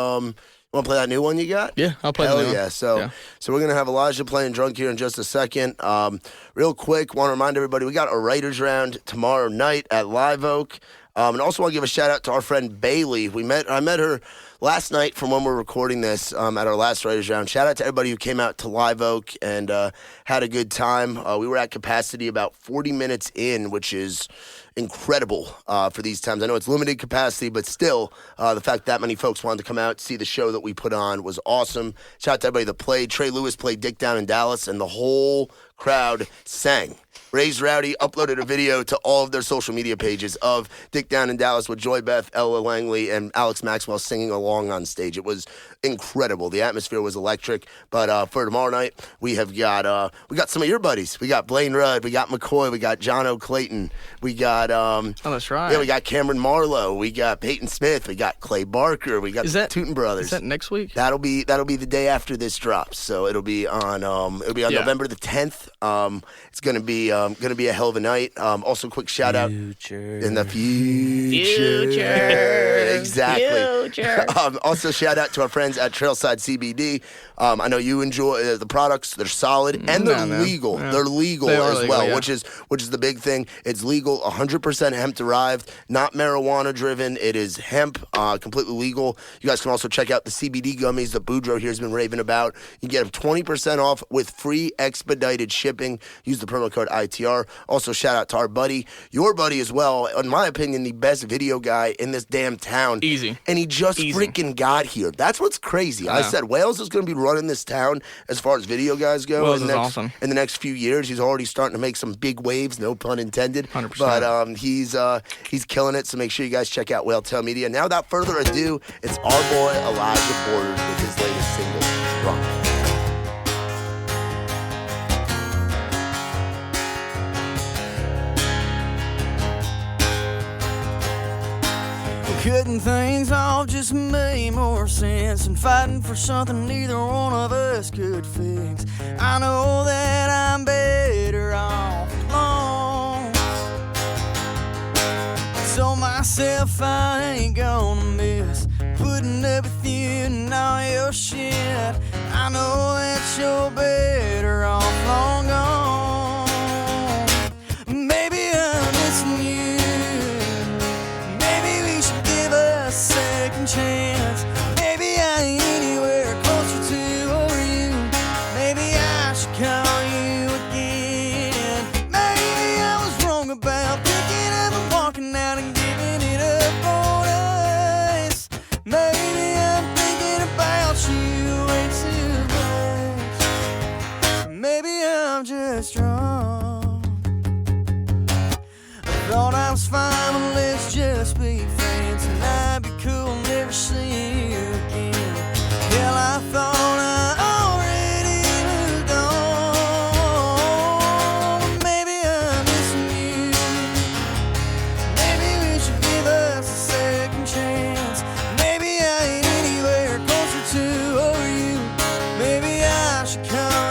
that new one you got? Yeah, I'll play the new one. Yeah. So we're going to have Elijah playing Drunk here in just a second. Real quick, want to remind everybody, we got a writer's round tomorrow night at Live Oak. And also want to give a shout out to our friend Bailey. I met her last night from when we're recording this at our last Writers Round, shout out to everybody who came out to Live Oak and had a good time. We were at capacity about 40 minutes in, which is incredible for these times. I know it's limited capacity, but still, the fact that many folks wanted to come out, see the show that we put on was awesome. Shout out to everybody that played. Trey Lewis played Dick Down in Dallas, and the whole crowd sang. Raised Rowdy uploaded a video to all of their social media pages of Dick Down in Dallas with Joy Beth, Ella Langley, and Alex Maxwell singing along on stage. It was incredible. The atmosphere was electric. But for tomorrow night, we got some of your buddies. We got Blaine Rudd, we got McCoy, we got John O'Clayton, we got oh, that's right. Yeah, we got Cameron Marlowe, we got Peyton Smith, we got Clay Barker, we got the Tootin Brothers. Is that next week? That'll be the day after this drops. So it'll be on November the 10th. It's gonna be a hell of a night. Also, quick shout out in the future. Exactly. Future. Also, shout out to our friends at Trailside CBD. I know you enjoy the products. They're solid and they're legal. Yeah. They're legal as well, yeah. which is the big thing. It's legal, 100% hemp derived, not marijuana driven. It is hemp, completely legal. You guys can also check out the CBD gummies that Boudreaux here has been raving about. You get them 20% off with free expedited shipping. Use the promo code ITR. Also, shout out to our buddy, your buddy as well. In my opinion, the best video guy in this damn town. Easy. And he just freaking got here. That's what's crazy. I said Wales is going to be running this town as far as video guys go. Wales is awesome. In the next few years, he's already starting to make some big waves, no pun intended. 100%. But he's killing it, so make sure you guys check out Whaletail Media. Now, without further ado, it's our boy Elijah Borders with his latest single, Drunk. Cutting things off just made more sense than fighting for something neither one of us could fix. I know that I'm better off alone. Told myself I ain't gonna miss putting up with you and all your shit. I know that you're better off long gone. Maybe I'm missing you. Second chance. Maybe I ain't anywhere closer to you. Maybe I should call you again. Maybe I was wrong about picking up and walking out and giving it up on us. Maybe I'm thinking about you way too much. Maybe I'm just wrong. I thought I was fine, but let's just be friends. And I'd be cool, never see you again. Hell, I thought I already moved on. Maybe I'm missing you. Maybe we should give us a second chance. Maybe I ain't anywhere closer to you. Maybe I should come